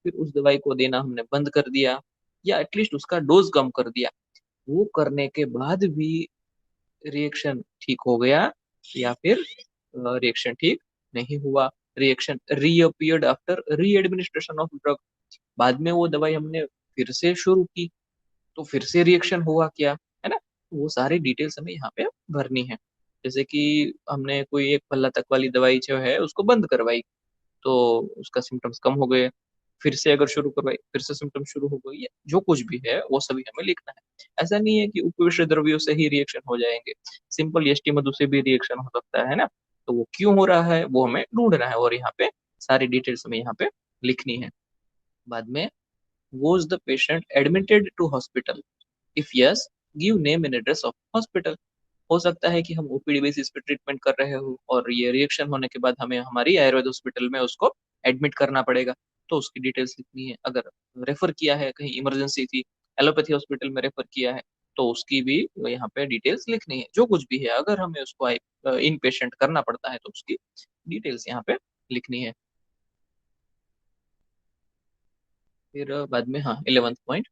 फिर उस दवाई को देना हमने बंद कर दिया, या एटलीस्ट उसका डोज कम कर दिया, वो करने के बाद भी रिएक्शन ठीक हो गया, या फिर रिएक्शन ठीक नहीं हुआ, रिएक्शन रीअपियर्ड आफ्टर री एडमिनिस्ट्रेशन ऑफ ड्रग, बाद में वो दवाई हमने फिर से शुरू की, तो फिर से रिएक्शन हुआ क्या, है ना? वो सारी डिटेल्स हमें यहाँ पे भरनी है। जैसे कि हमने कोई एक पल्ला तक वाली दवाई जो है उसको बंद करवाई, तो उसका सिम्टम्स कम हो गए। फिर से अगर शुरू करवाई, फिर से सिम्टम शुरू हो गई, जो कुछ भी है वो सभी हमें लिखना है। ऐसा नहीं है कि उपविष्ट द्रव्यों से ही रिएक्शन हो जाएंगे, सिंपल यष्टि मधु से भी रिएक्शन हो सकता है ना? तो वो क्यों हो रहा है वो हमें ढूंढना है, और यहाँ पे सारी डिटेल्स हमें यहाँ पे लिखनी है। बाद में, was the patient admitted to hospital? If yes, give name and address of hospital. हो सकता है कि हम ओपीडी बेसिस पे ट्रीटमेंट कर रहे हो और ये रिएक्शन होने के बाद हमें हमारी आयुर्वेद हॉस्पिटल में उसको एडमिट करना पड़ेगा, तो उसकी डिटेल्स लिखनी है। अगर रेफर किया है, कहीं इमरजेंसी थी, एलोपैथी हॉस्पिटल में रेफर किया है, तो उसकी भी यहाँ पे डिटेल्स लिखनी है। जो कुछ भी है, अगर हमें उसको इन पेशेंट करना पड़ता है तो उसकी डिटेल्स यहाँ पे लिखनी है। फिर बाद में, हाँ, 11th point,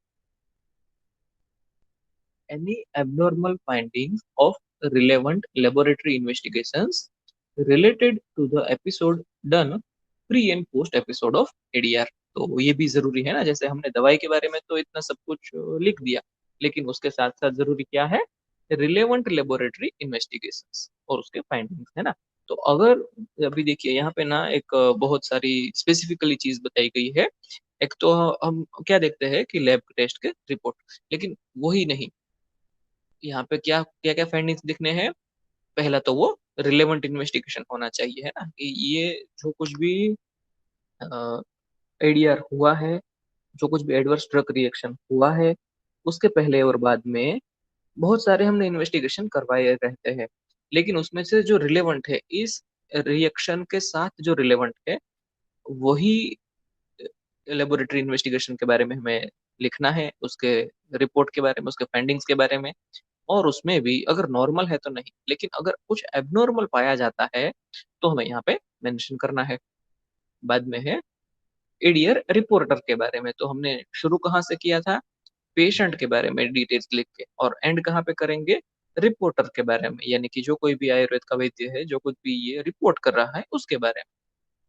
any abnormal findings of relevant laboratory investigations related to the episode done pre and post episode of ADR। तो ये भी जरूरी है ना, जैसे हमने दवाई के बारे में तो इतना सब कुछ लिख दिया, लेकिन उसके साथ साथ जरूरी क्या है, रिलेवेंट लेबोरेटरी इन्वेस्टिगेशंस और उसके फाइंडिंग्स, है ना? तो अगर अभी देखिए यहाँ पे ना एक बहुत सारी स्पेसिफिकली चीज बताई गई है। एक तो हम क्या देखते हैं कि लैब टेस्ट के रिपोर्ट, लेकिन वही नहीं, यहाँ पे क्या क्या क्या फाइंडिंग्स दिखने हैं। पहला तो वो रिलेवेंट इन्वेस्टिगेशन होना चाहिए, है ना, कि ये जो कुछ भी एडीआर हुआ है, जो कुछ भी एडवर्स ड्रग रिएक्शन हुआ है, उसके पहले और बाद में बहुत सारे हमने इन्वेस्टिगेशन करवाए रहते हैं, लेकिन उसमें से जो रिलेवेंट है, इस रिएक्शन के साथ जो रिलेवेंट है, वही लेबोरेटरी इन्वेस्टिगेशन के बारे में हमें लिखना है, उसके रिपोर्ट के बारे में, उसके फाइंडिंग्स के बारे में। और उसमें भी अगर नॉर्मल है तो नहीं, लेकिन अगर कुछ एबनॉर्मल पाया जाता है तो हमें यहाँ पे मेंशन करना है। बाद में है एडियर रिपोर्टर के बारे में। तो हमने शुरू कहाँ से किया था, पेशेंट के बारे में डिटेल्स लिख के, और एंड कहाँ पे करेंगे, रिपोर्टर के बारे में, यानी कि जो कोई भी आयुर्वेद का वैद्य है, जो कुछ भी ये रिपोर्ट कर रहा है उसके बारे में।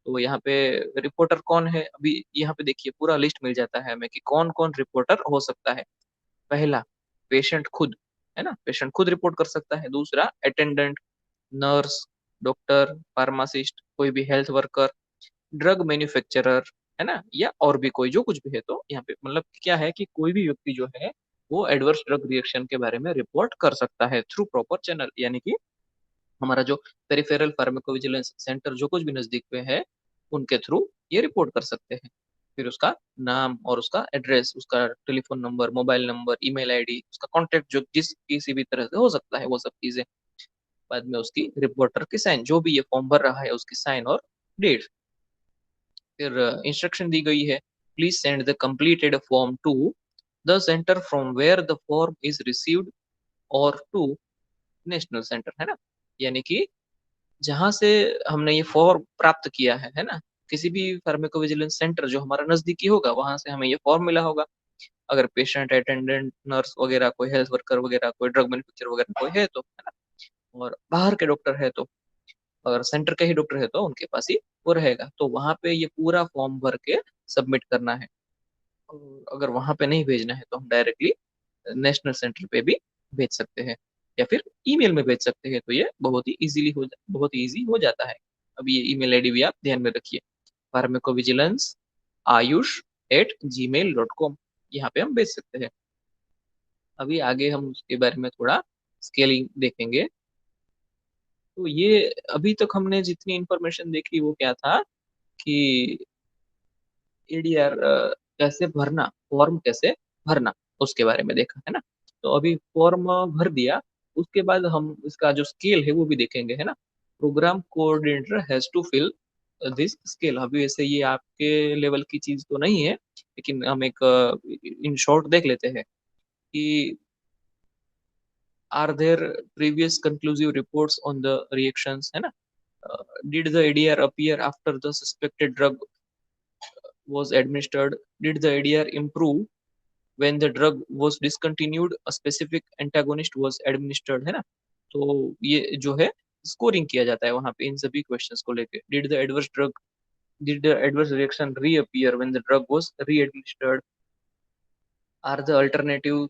तो यहाँ पे रिपोर्टर कौन है, अभी यहाँ पे देखिए पूरा लिस्ट मिल जाता है हमें कि कौन कौन रिपोर्टर हो सकता है। पहला, पेशेंट खुद, है ना, पेशेंट खुद रिपोर्ट कर सकता है। दूसरा, अटेंडेंट, नर्स, डॉक्टर, फार्मासिस्ट, कोई भी हेल्थ वर्कर, ड्रग मैन्युफैक्चरर, है ना, या और भी कोई जो कुछ भी है। तो यहाँ पे मतलब क्या है कि कोई भी व्यक्ति जो है वो एडवर्स ड्रग रिएक्शन के बारे में रिपोर्ट कर सकता है थ्रू प्रॉपर चैनल, यानी कि हमारा जो पेरिफेरल फार्माकोविजिलेंस सेंटर जो कुछ भी नजदीक में है, उनके थ्रू ये रिपोर्ट कर सकते हैं। फिर उसका नाम और उसका एड्रेस, उसका telephone number, mobile number, email ID, उसका कांटेक्ट जो जिस किसी भी तरह से हो सकता है, वो सब चीजें। बाद में उसकी रिपोर्टर की साइन, जो भी ये फॉर्म भर रहा है उसकी साइन और डेट। फिर इंस्ट्रक्शन दी गई है, please send the completed form to the centre from where the form is received और टू नेशनल सेंटर, है ना, यानी कि जहां से हमने ये फॉर्म प्राप्त किया है ना, किसी भी फार्माकोविजिलेंस सेंटर जो हमारा नजदीकी होगा वहां से हमें ये फॉर्म मिला होगा। अगर पेशेंट, अटेंडेंट, नर्स वगैरह, कोई हेल्थ वर्कर वगैरह, कोई ड्रग मैन्युफैक्चर वगैरह कोई है तो, है ना, और बाहर के डॉक्टर है तो, अगर सेंटर के ही डॉक्टर है तो उनके पास ही वो रहेगा, तो वहां पे ये पूरा फॉर्म भर के सबमिट करना है। और अगर वहां पे नहीं भेजना है तो हम डायरेक्टली नेशनल सेंटर पे भी भेज सकते हैं, या फिर ईमेल में भेज सकते हैं, तो ये बहुत ही इजी हो जाता है। अब ये ईमेल आईडी भी आप ध्यान में रखिए, फार्माकोविजिलेंस ayush@gmail.com, यहाँ पे हम भेज सकते हैं। अभी आगे हम उसके बारे में थोड़ा स्केलिंग देखेंगे। तो ये अभी तक हमने जितनी इंफॉर्मेशन देखी वो क्या था कि एडीआर कैसे भरना, फॉर्म कैसे भरना, उसके बारे में देखा है ना। तो अभी फॉर्म भर दिया, उसके बाद हम इसका जो स्केल है वो भी देखेंगे, है ना। Programme coordinator has to fill this scale. अभी वैसे ये आपके लेवल की चीज तो नहीं है, लेकिन हम एक इन शॉर्ट देख लेते हैं कि are there previous conclusive reports on the reactions, है ना। Did the ADR appear after the suspected drug was administered? Did the ADR improve when the drug was discontinued? A specific antagonist was administered, है ना। तो ये जो है scoring किया जाता है वहां पे इन सभी क्वेश्चंस को लेके। Did the adverse drug Did the adverse reaction reappear when the drug was re-administered? Are the alternative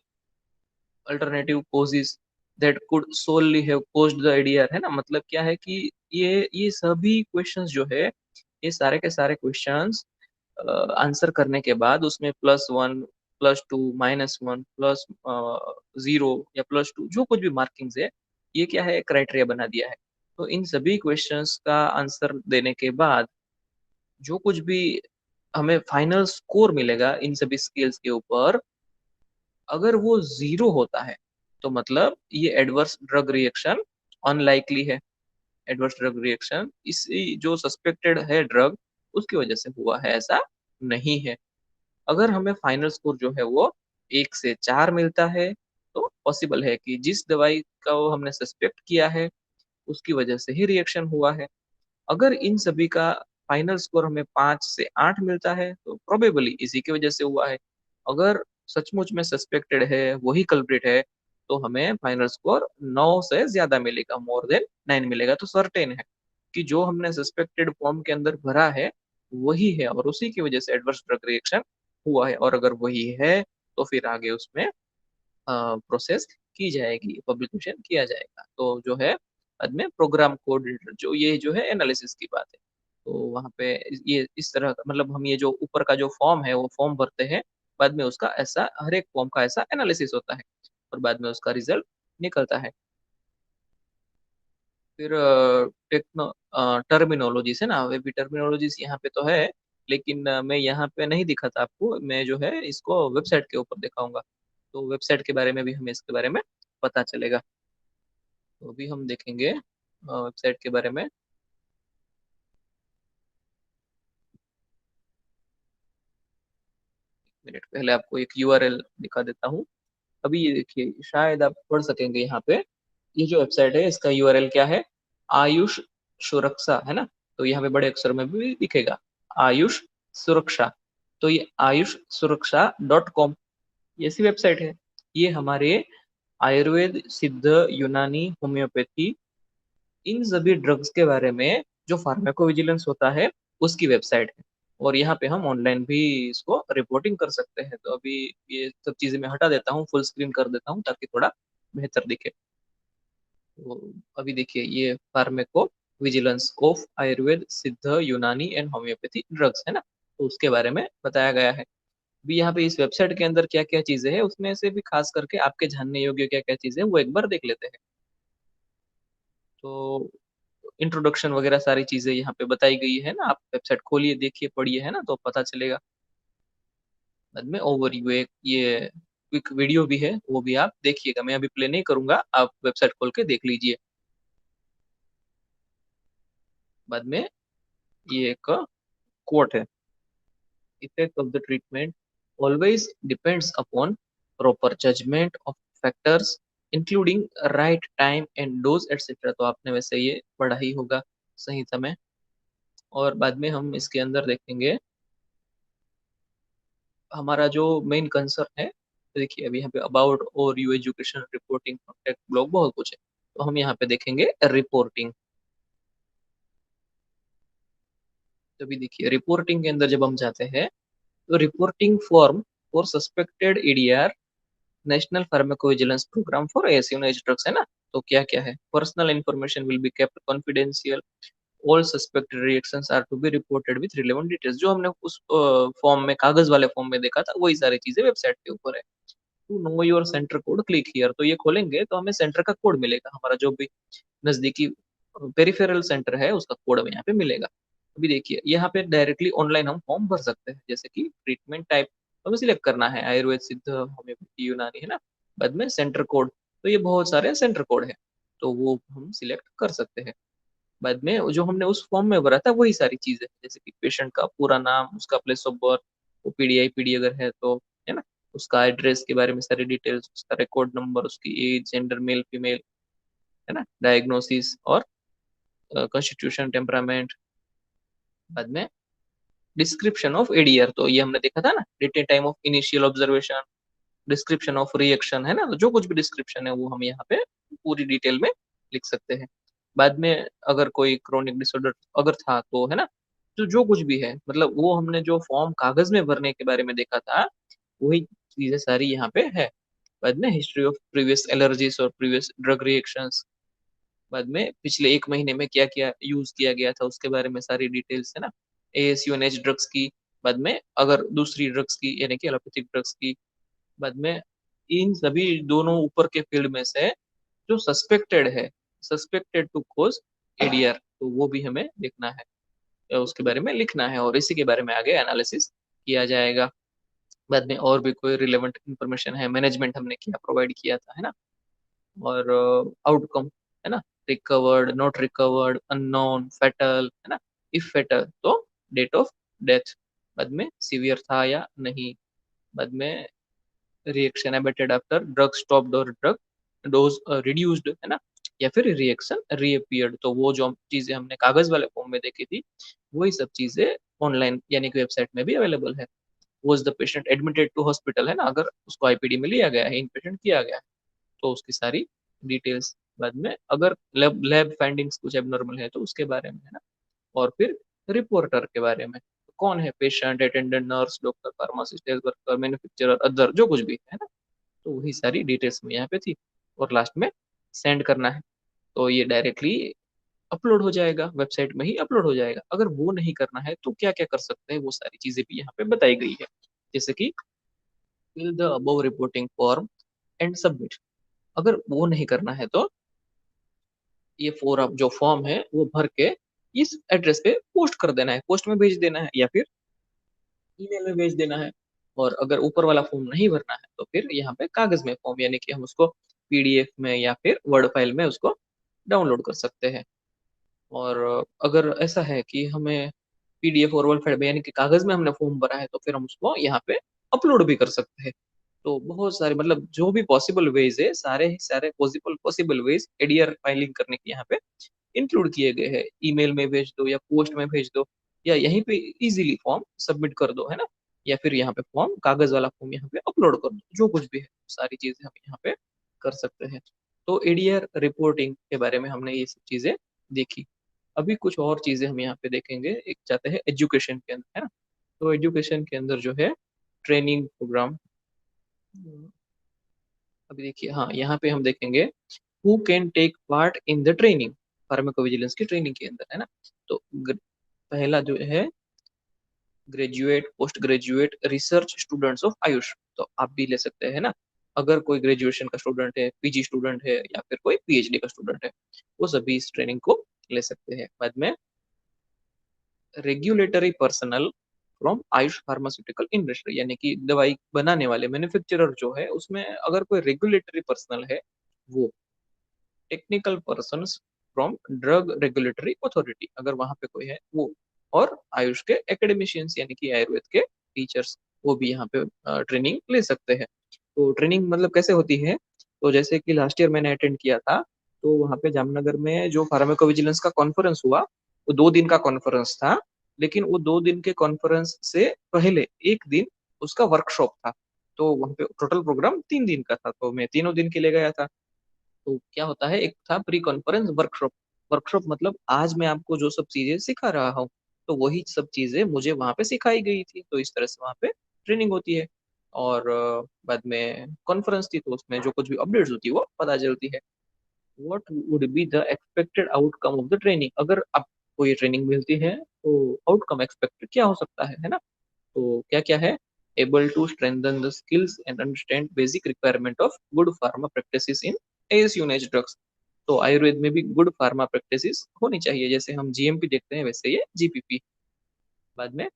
causes that could solely have caused the ADR? है ना, मतलब क्या है कि ये सभी क्वेश्चंस जो है, ये सारे के सारे क्वेश्चंस आंसर करने के बाद उसमें +1 +2 -1 +0 या +2 जो कुछ भी मार्किंग्स है, ये क्या है, क्राइटेरिया बना दिया है। तो इन सभी क्वेश्चंस का आंसर देने के बाद जो कुछ भी हमें फाइनल स्कोर मिलेगा इन सभी स्केल्स के ऊपर, अगर वो 0 होता है तो मतलब ये एडवर्स ड्रग रिएक्शन अनलाइकली है। एडवर्स ड्रग रिएक्शन इसी जो सस्पेक्टेड है ड्रग, उसकी वजह से हुआ है, ऐसा नहीं है। अगर हमें फाइनल स्कोर जो है वो 1 से 4 मिलता है, तो पॉसिबल है कि जिस दवाई का वो हमने सस्पेक्ट किया है, उसकी वजह से ही रिएक्शन हुआ है। अगर इन सभी का फाइनल स्कोर हमें 5 से 8 मिलता है, तो प्रोबेबली इसी की वजह से हुआ है। अगर सचमुच में सस्पेक्टेड है, वही कल्प्रिट है, तो हमें फाइनल स्कोर 9 से ज़्यादा मिलेगा, मोर देन 9 मिलेगा। तो सर्टेन है कि जो हमने सस्पेक्टेड फॉर्म के अंदर भरा है, वही है और उसी की वजह से एडवर्स ड्रग रिएक्शन हुआ है। और अगर वही है, तो फिर आगे उसमें प्रोसेस की जाएगी, पब्लिकेशन किया जाएगा। तो जो है बाद में प्रोग्राम कोऑर्डिनेटर, जो ये जो है एनालिसिस की बात है। तो वहाँ पे ये इस तरह का, मतलब हम ये जो ऊपर का जो फॉर्म है वो फॉर्म भरते हैं, बाद में उसका ऐसा हर एक फॉर्म का ऐसा एनालिसिस होता है और बाद में उसका रिजल्ट निकलता है। फिर टेक्नो टर्मिनोलॉजीज है ना, वे भी टर्मिनोलॉजीज यहाँ पे तो है, लेकिन मैं यहाँ पे नहीं दिखाता आपको, मैं जो है इसको वेबसाइट के ऊपर दिखाऊंगा। तो वेबसाइट के बारे में भी हमें इसके बारे में पता चलेगा। तो अभी हम देखेंगे वेबसाइट के बारे में। मिनट पहले आपको एक यूआरएल दिखा देता हूँ। अभी ये देखिए, शायद आप पढ़ सकेंगे यहाँ पे। ये जो वेबसाइट है इसका यूआरएल क्या है, आयुष सुरक्षा है ना। तो यहाँ पे बड़े अक्षर में भी दिखेगा आयुष सुरक्षा। तो ये आयुष सुरक्षा .com ये ऐसी वेबसाइट है। ये हमारे आयुर्वेद, सिद्ध, यूनानी, होम्योपैथी, इन सभी ड्रग्स के बारे में जो फार्माकोविजिलेंस होता है, उसकी वेबसाइट है। और यहाँ पे हम ऑनलाइन भी इसको रिपोर्टिंग कर सकते हैं। तो अभी ये सब चीजें मैं हटा देता हूँ, फुल स्क्रीन कर देता हूँ ताकि थोड़ा बेहतर दिखे। तो अभी देखिए, ये फार्मेको विजिलेंस ऑफ आयुर्वेद, सिद्ध, यूनानी एंड होम्योपैथी ड्रग्स है ना, तो उसके बारे में बताया गया है। अभी यहाँ पे इस वेबसाइट के अंदर क्या क्या चीजें हैं, उसमें से भी खास करके आपके जानने योग्य क्या क्या चीजें हैं, वो एक बार देख लेते हैं। तो इंट्रोडक्शन वगैरह सारी चीजें यहाँ पे बताई गई है ना, आप वेबसाइट खोलिए, देखिए, पढ़िए, है ना, तो पता चलेगा। बाद में ओवरव्यू, एक ये क्विक वीडियो भी है, वो भी आप देखिएगा। मैं अभी प्ले नहीं करूंगा, आप वेबसाइट खोल के देख लीजिए। बाद में ये एक कोट है, effect of the treatment always depends upon proper judgment of factors including right time and dose etc। तो आपने वैसे ये पढ़ा ही होगा सही समय। और बाद में हम इसके अंदर देखेंगे हमारा जो मेन कंसर्न है। तो देखिए, अभी यहाँ पे अबाउट और you education, reporting, contact blog, बहुत कुछ है। तो हम यहाँ पे देखेंगे रिपोर्टिंग। तो अभी देखिए, रिपोर्टिंग के अंदर जब हम जाते हैं, तो reporting form for suspected ADR, national pharmacovigilance programme for Asian age drugs है ना। तो क्या क्या है, personal information will be kept confidential, all suspected reactions are to be reported with relevant details. जो हमने उस फॉर्म में, कागज वाले फॉर्म में देखा था, वही सारी चीजें वेबसाइट के ऊपर है। To know your centre code click here, तो ये खोलेंगे तो हमें सेंटर का कोड मिलेगा, हमारा जो भी नजदीकी पेरिफेरल सेंटर है उसका कोड हमें यहाँ पे मिलेगा। अभी देखिए, यहाँ पे डायरेक्टली ऑनलाइन हम फॉर्म भर सकते हैं, जैसे कि ट्रीटमेंट टाइप हमें सिलेक्ट करना है, आयुर्वेद, सिद्ध, होम्योपैथी, यूनानी है ना। बाद में सेंटर कोड, तो ये बहुत सारे सेंटर कोड है, तो वो हम सिलेक्ट कर सकते हैं। बाद में जो हमने उस फॉर्म में भरा था, वही सारी चीजें, जैसे कि पेशेंट का पूरा नाम, उसका place of birth, OPD IPD अगर है तो, है ना, उसका एड्रेस के बारे में सारी डिटेल्स, उसका रिकॉर्ड नंबर, उसकी एज, जेंडर, मेल फीमेल, है ना, डायग्नोसिस और कॉन्स्टिट्यूशन, टेम्परामेंट। बाद में डिस्क्रिप्शन ऑफ एडीआर, तो ये हमने देखा था ना, date and time of initial observation, description of reaction है ना। तो जो कुछ भी डिस्क्रिप्शन है वो हम यहाँ पे पूरी डिटेल में लिख सकते हैं। बाद में अगर कोई क्रोनिक डिसऑर्डर अगर था तो, है ना, तो जो कुछ भी है, मतलब वो हमने जो फॉर्म कागज में भरने के बारे में देखा था, वही चीजें सारी यहाँ पे है। बाद में हिस्ट्री ऑफ प्रीवियस एलर्जीज और प्रीवियस ड्रग रिएक्शंस, बाद में पिछले एक महीने में क्या क्या यूज किया गया था उसके बारे में सारी डिटेल्स है ना, ASUNH ड्रग्स की, बाद में अगर दूसरी ड्रग्स की यानी कि एलोपैथिक ड्रग्स की, बाद में इन सभी दोनों ऊपर के फील्ड में से जो सस्पेक्टेड है, सस्पेक्टेड टू कोज ADR, तो वो भी हमें देखना है, या उसके बारे में लिखना है, और इसी के बारे में आगे एनालिसिस किया जाएगा। बाद में और भी कोई रिलेवेंट इंफॉर्मेशन है, मैनेजमेंट हमने क्या प्रोवाइड किया था है ना, और आउटकम है ना, recovered, not recovered, unknown, fatal है ना, इफ फेटल तो डेट ऑफ डेथ, बाद में सीवियर था या नहीं, बाद में reaction abetted after drug stopped और ड्रग डोज रिड्यूस्ड है ना, या फिर रिएक्शन रीअपियर्ड, तो वो जो चीजें हमने कागज वाले फॉर्म में देखी थी, वही सब चीजें ऑनलाइन यानी कि वेबसाइट में भी अवेलेबल है। Was the patient admitted to hospital है ना, अगर उसको IPD में लिया गया है, इन पेशेंट किया गया है, तो उसकी सारी डिटेल्स, बाद में अगर लैब लैब फाइंडिंग्स कुछ एबनॉर्मल है तो उसके बारे में है ना, और फिर रिपोर्टर के बारे में, कौन है patient, attendant, nurse, doctor, pharmacist, health worker, manufacturer, other जो कुछ भी है ना, तो वही सारी डिटेल्स में यहाँ पे थी, और लास्ट में सेंड करना है, तो ये डायरेक्टली अपलोड हो जाएगा, वेबसाइट में ही अपलोड हो जाएगा। अगर वो नहीं करना है तो क्या क्या कर सकते हैं, वो सारी चीजें भी यहाँ पे बताई गई है, जैसे कि fill the above reporting form and submit, अगर वो नहीं करना है तो ये फॉर्म जो फॉर्म है वो भर के इस एड्रेस पे पोस्ट कर देना है, पोस्ट में भेज देना है, या फिर ईमेल में भेज देना है। और अगर ऊपर वाला फॉर्म नहीं भरना है तो फिर यहाँ पे कागज में फॉर्म, यानी कि हम उसको PDF में या फिर वर्ड फाइल में उसको डाउनलोड कर सकते हैं। और अगर ऐसा है कि हमें PDF और वर्ड फाइल में यानी कि कागज में हमने फॉर्म भरा है, तो फिर हम उसको यहाँ पे अपलोड भी कर सकते हैं। तो बहुत सारे मतलब जो भी पॉसिबल वेज है, सारे ही सारे possible possible ways ADR filing करने के यहाँ पे इंक्लूड किए गए हैं। ईमेल में भेज दो या पोस्ट में भेज दो, या यहीं पे इजीली फॉर्म सबमिट कर दो है ना, या फिर यहाँ पे फॉर्म कागज वाला फॉर्म यहाँ पे अपलोड कर दो, जो कुछ भी है सारी चीजें हम यहाँ पे कर सकते हैं। तो ADR रिपोर्टिंग के बारे में हमने ये सब चीजें देखी। अभी कुछ और चीजें हम यहाँ पे देखेंगे, एक जाते हैं एजुकेशन के अंदर है ना, तो एजुकेशन के अंदर जो है ट्रेनिंग प्रोग्राम, अभी देखिए हाँ यहाँ पे हम देखेंगे who can take part in the training, pharmacovigilance की ट्रेनिंग के अंदर है ना। तो पहला जो है graduate, post graduate, research students of AYUSH, तो आप भी ले सकते हैं ना, अगर कोई ग्रेजुएशन का स्टूडेंट है, PG स्टूडेंट है, या फिर कोई PhD का स्टूडेंट है, वो सभी इस ट्रेनिंग को ले सकते हैं। बाद में regulatory personal from Ayush pharmaceutical industry, यानी कि दवाई बनाने वाले मैन्युफैक्चरर जो है उसमें अगर कोई रेगुलेटरी पर्सनल है वो, technical person from drug regulatory authority अगर वहां पे कोई है वो, और आयुष के एकेडमिशियंस यानी कि आयुर्वेद के टीचर्स, वो भी यहाँ पे ट्रेनिंग ले सकते हैं। तो ट्रेनिंग मतलब कैसे होती है, तो जैसे कि लास्ट ईयर मैंने अटेंड किया था, तो वहाँ पे जामनगर में जो फार्माकोविजिलेंस का कॉन्फ्रेंस हुआ, वो 2 दिन का कॉन्फ्रेंस था, लेकिन वो 2 दिन के कॉन्फ्रेंस से पहले एक दिन उसका वर्कशॉप था। तो वहाँ पे टोटल प्रोग्राम 3 दिन का था, तो मैं तीनों दिन के लिए गया था। तो क्या होता है, एक था प्री कॉन्फ्रेंस वर्कशॉप, वर्कशॉप मतलब आज मैं आपको जो सब चीजें सिखा रहा हूँ, तो वही सब चीजें मुझे वहां पे सिखाई गई थी, तो इस तरह से वहां पे ट्रेनिंग होती है। और बाद में कॉन्फ्रेंस थी, तो उसमें जो कुछ भी अपडेट्स होती है वो पता चलती है। What would be the expected outcome of the training, अगर आपको ये ट्रेनिंग मिलती है तो आउटकम एक्सपेक्टेड क्या हो सकता है ना, तो क्या क्या है, able to strengthen the skills and understand basic requirement of good pharma practices in ASUNH drugs, तो आयुर्वेद में भी गुड फार्मा प्रैक्टिसेस होनी चाहिए, जैसे हम GMP देखते हैं वैसे ये GPP। बाद में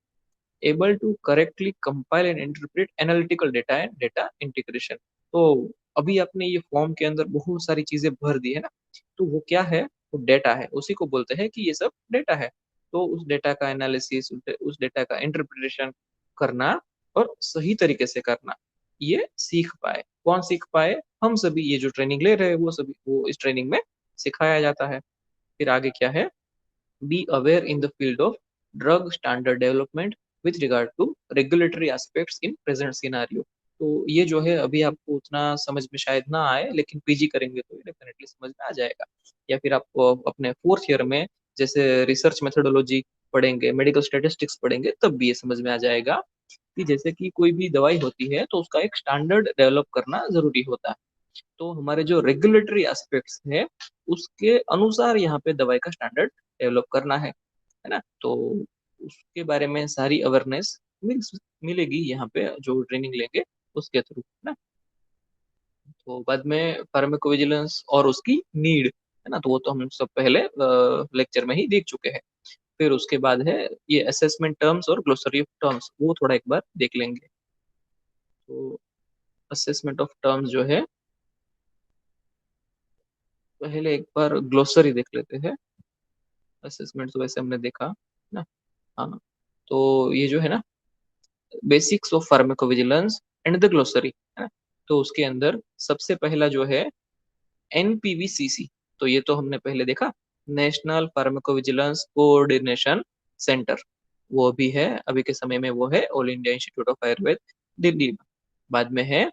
able to correctly compile and interpret analytical data and data integration, तो अभी आपने ये फॉर्म के अंदर बहुत सारी चीजें भर दी है ना, तो वो क्या है, वो डेटा है, उसी को बोलते हैं कि ये सब डेटा है। तो उस डेटा का एनालिसिस, उस डेटा का इंटरप्रिटेशन करना और सही तरीके से करना, ये सीख पाए, कौन सीख पाए, हम सभी, ये जो ट्रेनिंग ले रहे हैं वो सभी, वो इस ट्रेनिंग में सिखाया जाता है। फिर आगे क्या है, be aware in the field of drug standard development with regard to regulatory aspects in present scenario, तो ये जो है अभी आपको उतना समझ में शायद ना आए, लेकिन PG करेंगे तो डेफिनेटली समझ में आ जाएगा। या फिर आपको अपने 4th ईयर में जैसे रिसर्च मेथोडोलॉजी पढ़ेंगे, मेडिकल स्टैटिस्टिक्स पढ़ेंगे, तब भी ये समझ में आ जाएगा कि जैसे कि कोई भी दवाई होती है तो उसका एक स्टैंडर्ड डेवलप करना ज़रूरी होता है। तो हमारे जो रेगुलेटरी एस्पेक्ट्स है, उसके अनुसार यहाँ पे दवाई का स्टैंडर्ड डेवलप करना है ना? तो उसके बारे में सारी अवेयरनेस मिलेगी यहाँ पे जो ट्रेनिंग लेंगे उसके थ्रू, है ना? तो बाद में फार्माकोविजिलेंस और उसकी नीड, है ना? तो वो तो हम सब पहले लेक्चर में ही देख चुके हैं। फिर उसके बाद है ये असेसमेंट टर्म्स और ग्लोसरी ऑफ टर्म्स, वो थोड़ा एक बार देख लेंगे। तो असेसमेंट ऑफ टर्म्स जो है, पहले एक बार ग्लोसरी देख लेते हैं। असेसमेंट तो वैसे हमने देखा ना। हाँ, तो ये जो है ना, basics of pharmacovigilance and the glossary, है ना? तो उसके अंदर सबसे पहला जो है एनपीवीसीसी, तो ये तो हमने पहले देखा, नेशनल फार्माकोविजिलेंस कोऑर्डिनेशन सेंटर, वो भी है अभी के समय में, वो है all India institute of Ayurveda, Delhi में। बाद में है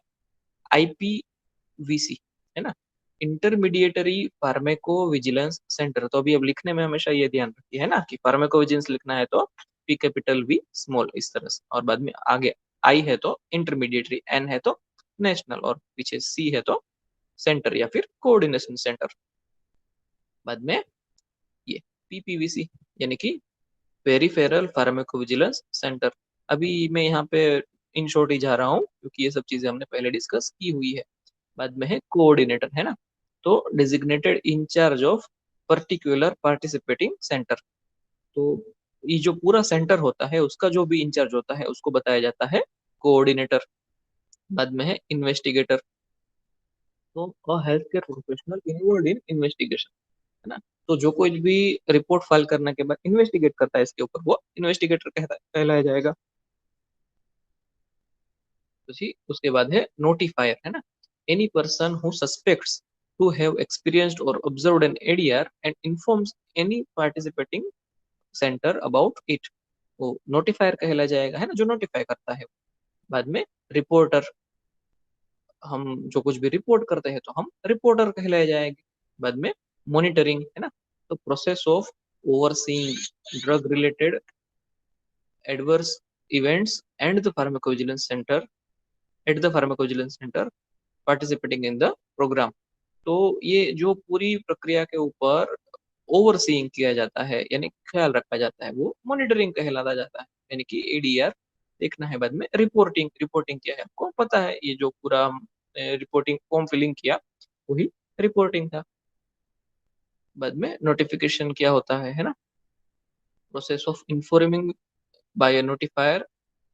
आईपीवीसी, है ना, इंटरमीडिएटरी फार्मेको विजिलेंस सेंटर। तो अभी अब लिखने में हमेशा ये ध्यान रखिए, है ना, कि फार्मेको विजिलेंस लिखना है तो पी कैपिटल वी स्मॉल इस तरह से, और बाद में आगे आई है तो इंटरमीडिएटरी, एन है तो नेशनल, और पीछे सी है तो सेंटर या फिर कोऑर्डिनेशन सेंटर। बाद में ये पीपीवीसी, यानी कि पेरिफेरल फार्माकोविजिलेंस सेंटर। अभी मैं यहाँ पे इन शॉर्ट ही जा रहा हूँ क्योंकि ये सब चीजें हमने पहले डिस्कस की हुई है। बाद में है कोऑर्डिनेटर, है ना, तो designated in charge of particular participating centre. तो ये जो पूरा सेंटर होता है उसका जो भी इंचार्ज होता है उसको बताया जाता है कोऑर्डिनेटर। बाद में है इन्वेस्टिगेटर, तो health care professional involve in investigation, है ना। तो जो कोई भी रिपोर्ट फाइल करने के बाद इन्वेस्टिगेट करता है इसके ऊपर, वो इन्वेस्टिगेटर कहता है, कहलाया जाएगा। तो जी उसके बाद है नोटिफायर, है ना, any person who suspects to have experienced or observed an ADR and informs any participating centre about it, वो नोटिफायर कहला जाएगा, है ना, जो नोटिफाई करता है। बाद में रिपोर्टर, हम जो कुछ भी रिपोर्ट करते हैं तो हम रिपोर्टर कहलाए जाएंगे। बाद में मॉनिटरिंग, है ना, तो process of overseeing drug related adverse events and the pharmacovigilance centre at the pharmacovigilance centre participating in the programme. तो ये जो पूरी प्रक्रिया के ऊपर ओवरसीइंग किया जाता है, यानी ख्याल रखा जाता है, वो मॉनिटरिंग कहलाता जाता है, यानी कि एडीआर देखना है। बाद में रिपोर्टिंग, रिपोर्टिंग क्या है आपको पता है, ये जो पूरा रिपोर्टिंग फॉर्म फिलिंग किया वही रिपोर्टिंग था। बाद में नोटिफिकेशन क्या होता है ना, process of informing by a notifier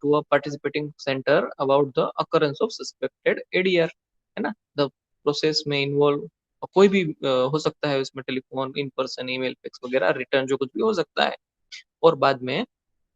to a participating center about the occurrence of suspected ADR, है ना। द प्रोसेस में इन्वॉल्व कोई भी हो सकता है इसमें, telephone, in person, email, fax वगैरह, रिटर्न, जो कुछ भी हो सकता है। और बाद में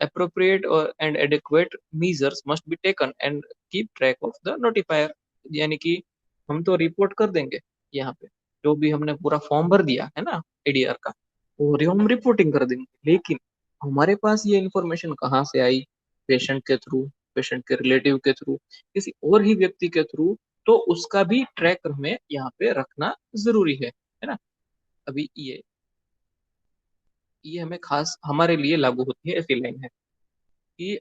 appropriate and adequate measures must be taken and keep track of the notifier, यानी कि हम तो रिपोर्ट कर देंगे यहाँ पे, जो भी हमने पूरा फॉर्म भर दिया है ना एडीआर का, वो हम रिपोर्टिंग कर देंगे, लेकिन हमारे पास ये इंफॉर्मेशन कहाँ से आई, पेशेंट के थ्रू, पेशेंट के रिलेटिव के थ्रू, किसी और ही व्यक्ति के थ्रू, तो उसका भी ट्रैक हमें यहाँ पे रखना जरूरी है ना। अभी ये हमें खास हमारे लिए लागू होती है, ऐसी लाइन है कि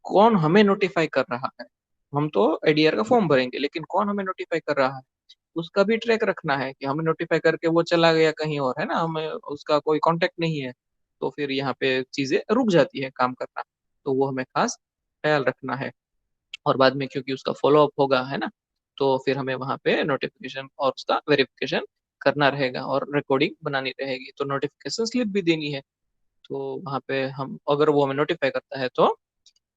कौन हमें नोटिफाई कर रहा है। हम तो एडीआर का फॉर्म भरेंगे, लेकिन कौन हमें नोटिफाई कर रहा है उसका भी ट्रैक रखना है, कि हमें नोटिफाई करके वो चला गया कहीं और, है ना, हमें उसका कोई कांटेक्ट नहीं है, तो फिर यहाँ पे चीजें रुक जाती है काम करना। तो वो हमें खास ख्याल रखना है। और बाद में क्योंकि उसका फॉलो अप होगा, है ना, तो फिर हमें वहाँ पे नोटिफिकेशन और उसका वेरिफिकेशन करना रहेगा और रिकॉर्डिंग बनानी रहेगी, तो नोटिफिकेशन स्लिप भी देनी है। तो वहाँ पे हम, अगर वो हमें नोटिफाई करता है तो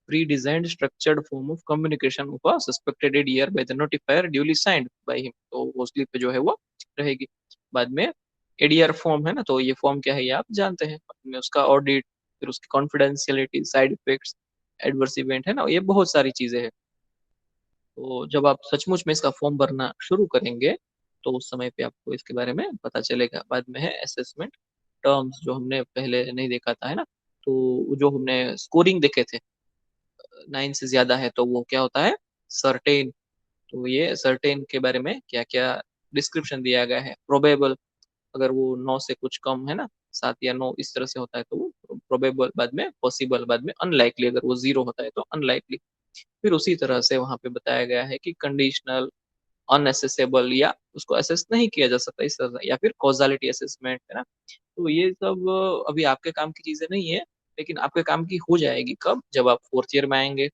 pre-designed structured form of communication of a suspected ADR by the notifier duly signed by him, तो वो स्लिप पे जो है वो रहेगी। बाद में एडीआर फॉर्म, है ना, तो ये फॉर्म क्या है ये आप जानते हैं, बाद में उसका ऑडिट, फिर उसकी confidentiality, side effects, adverse event, है ना, ये बहुत सारी चीजें हैं। तो जब आप सचमुच में इसका फॉर्म भरना शुरू करेंगे तो उस समय पे आपको इसके बारे में पता चलेगा। बाद में है असेसमेंट टर्म्स, जो हमने पहले नहीं देखा था, है ना, तो जो हमने स्कोरिंग देखे थे, 9 से ज्यादा है तो वो क्या होता है, सर्टेन। तो ये सर्टेन के बारे में क्या क्या डिस्क्रिप्शन दिया गया है, प्रोबेबल, अगर वो 9 से कुछ कम है ना, सात या नौ इस तरह से होता है तो वो प्रोबेबल बाद में, पॉसिबल बाद में, अनलाइकली अगर वो जीरो होता है तो अनलाइकली। फिर उसी तरह से वहां पे बताया गया है कि कंडीशनल, अनएसेसेबल या उसको असेस नहीं किया जा सकता इस तरह से, या फिर कॉजालिटी असेसमेंट है ना। तो ये सब अभी आपके काम की चीजें नहीं है, लेकिन आपके काम की हो जाएगी कब, जब आप फोर्थ ईयर में आएंगे,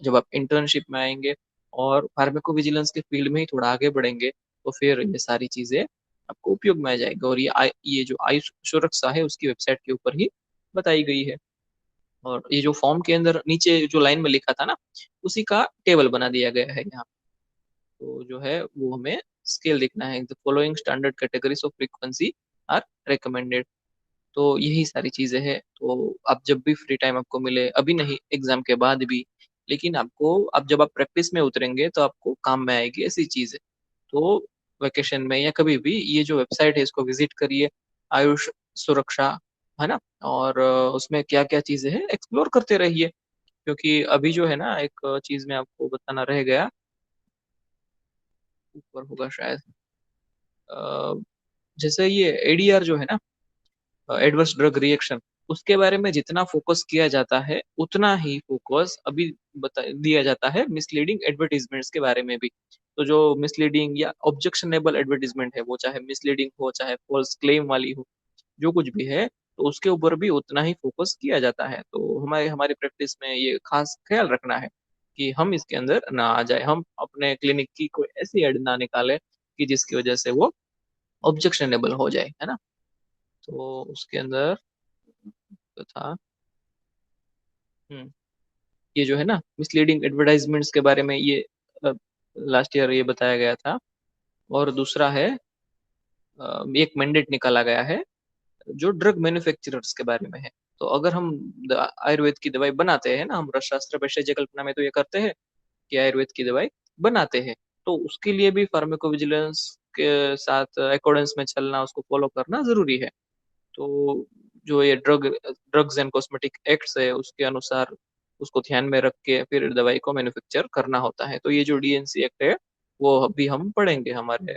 जब आप इंटर्नशिप में आएंगे और फार्माकोविजिलेंस के फील्ड में ही थोड़ा आगे बढ़ेंगे, तो फिर ये सारी चीजें आपको उपयोग में आ जाएगी। और ये जो आयुष सुरक्षा है उसकी वेबसाइट के ऊपर ही बताई गई है। और ये जो फॉर्म के अंदर नीचे जो लाइन में लिखा था ना, उसी का टेबल बना दिया गया है यहाँ। तो जो है वो हमें स्केल देखना है, the following standard categories of frequency are recommended. तो यही सारी चीजें हैं। तो आप जब भी फ्री टाइम आपको मिले, अभी नहीं एग्जाम के बाद भी, लेकिन आपको अब जब आप प्रैक्टिस में उतरेंगे तो आपको काम में आएगी ऐसी चीजें। तो वेकेशन में या कभी भी ये जो वेबसाइट है इसको विजिट करिए, आयुष सुरक्षा, है ना। और उसमें क्या क्या चीजें हैं एक्सप्लोर करते रहिए। क्योंकि अभी जो है ना, एक चीज मैं आपको बताना रह गया, ऊपर होगा शायद। अ, जैसे ये एडीआर जो है ना, एडवर्स ड्रग रिएक्शन, उसके बारे में जितना फोकस किया जाता है उतना ही फोकस अभी बता दिया जाता है मिसलीडिंग एडवर्टीजमेंट्स के बारे में भी। तो जो मिसलीडिंग या ऑब्जेक्शनेबल एडवर्टीजमेंट है, वो चाहे मिसलीडिंग हो चाहे फॉल्स क्लेम वाली हो, जो कुछ भी है, तो उसके ऊपर भी उतना ही फोकस किया जाता है। तो हमारे हमारी प्रैक्टिस में ये खास ख्याल रखना है कि हम इसके अंदर ना आ जाए, हम अपने क्लिनिक की कोई ऐसी एड ना निकाले कि जिसकी वजह से वो ऑब्जेक्शनेबल हो जाए, है ना। तो उसके अंदर तो था, ये जो है ना मिसलीडिंग एडवर्टाइजमेंट्स के बारे में, ये लास्ट ईयर ये बताया गया था। और दूसरा है, एक मैंडेट निकाला गया है जो ड्रग मैन्युफैक्चरर्स के बारे में है। तो अगर हम आयुर्वेद की दवाई बनाते हैं ना, हम रसशास्त्र वैशज्य कल्पना में तो ये करते हैं कि आयुर्वेद की दवाई बनाते हैं, तो उसके लिए भी फार्माकोविजिलेंस के साथ अकॉर्डेंस में चलना, उसको फॉलो करना जरूरी है। तो जो ये ड्रग्स एंड कॉस्मेटिक एक्ट्स है उसके अनुसार उसको ध्यान में रख के फिर दवाई को मैन्युफैक्चर करना होता है। तो ये जो डीएनसी एक्ट है वो अभी हम पढ़ेंगे हमारे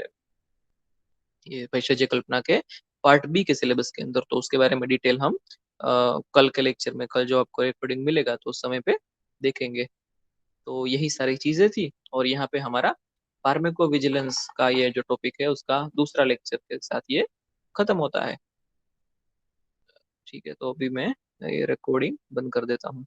ये वैशज्य कल्पना के पार्ट बी के सिलेबस के अंदर। तो उसके बारे में डिटेल हम कल के लेक्चर में, कल जो आपको रिकॉर्डिंग मिलेगा तो उस समय पे देखेंगे। तो यही सारी चीजें थी। और यहाँ पे हमारा फार्मेको विजिलेंस का ये जो टॉपिक है उसका दूसरा लेक्चर के साथ ये खत्म होता है। ठीक है, तो अभी मैं ये रिकॉर्डिंग बंद कर देता हूँ।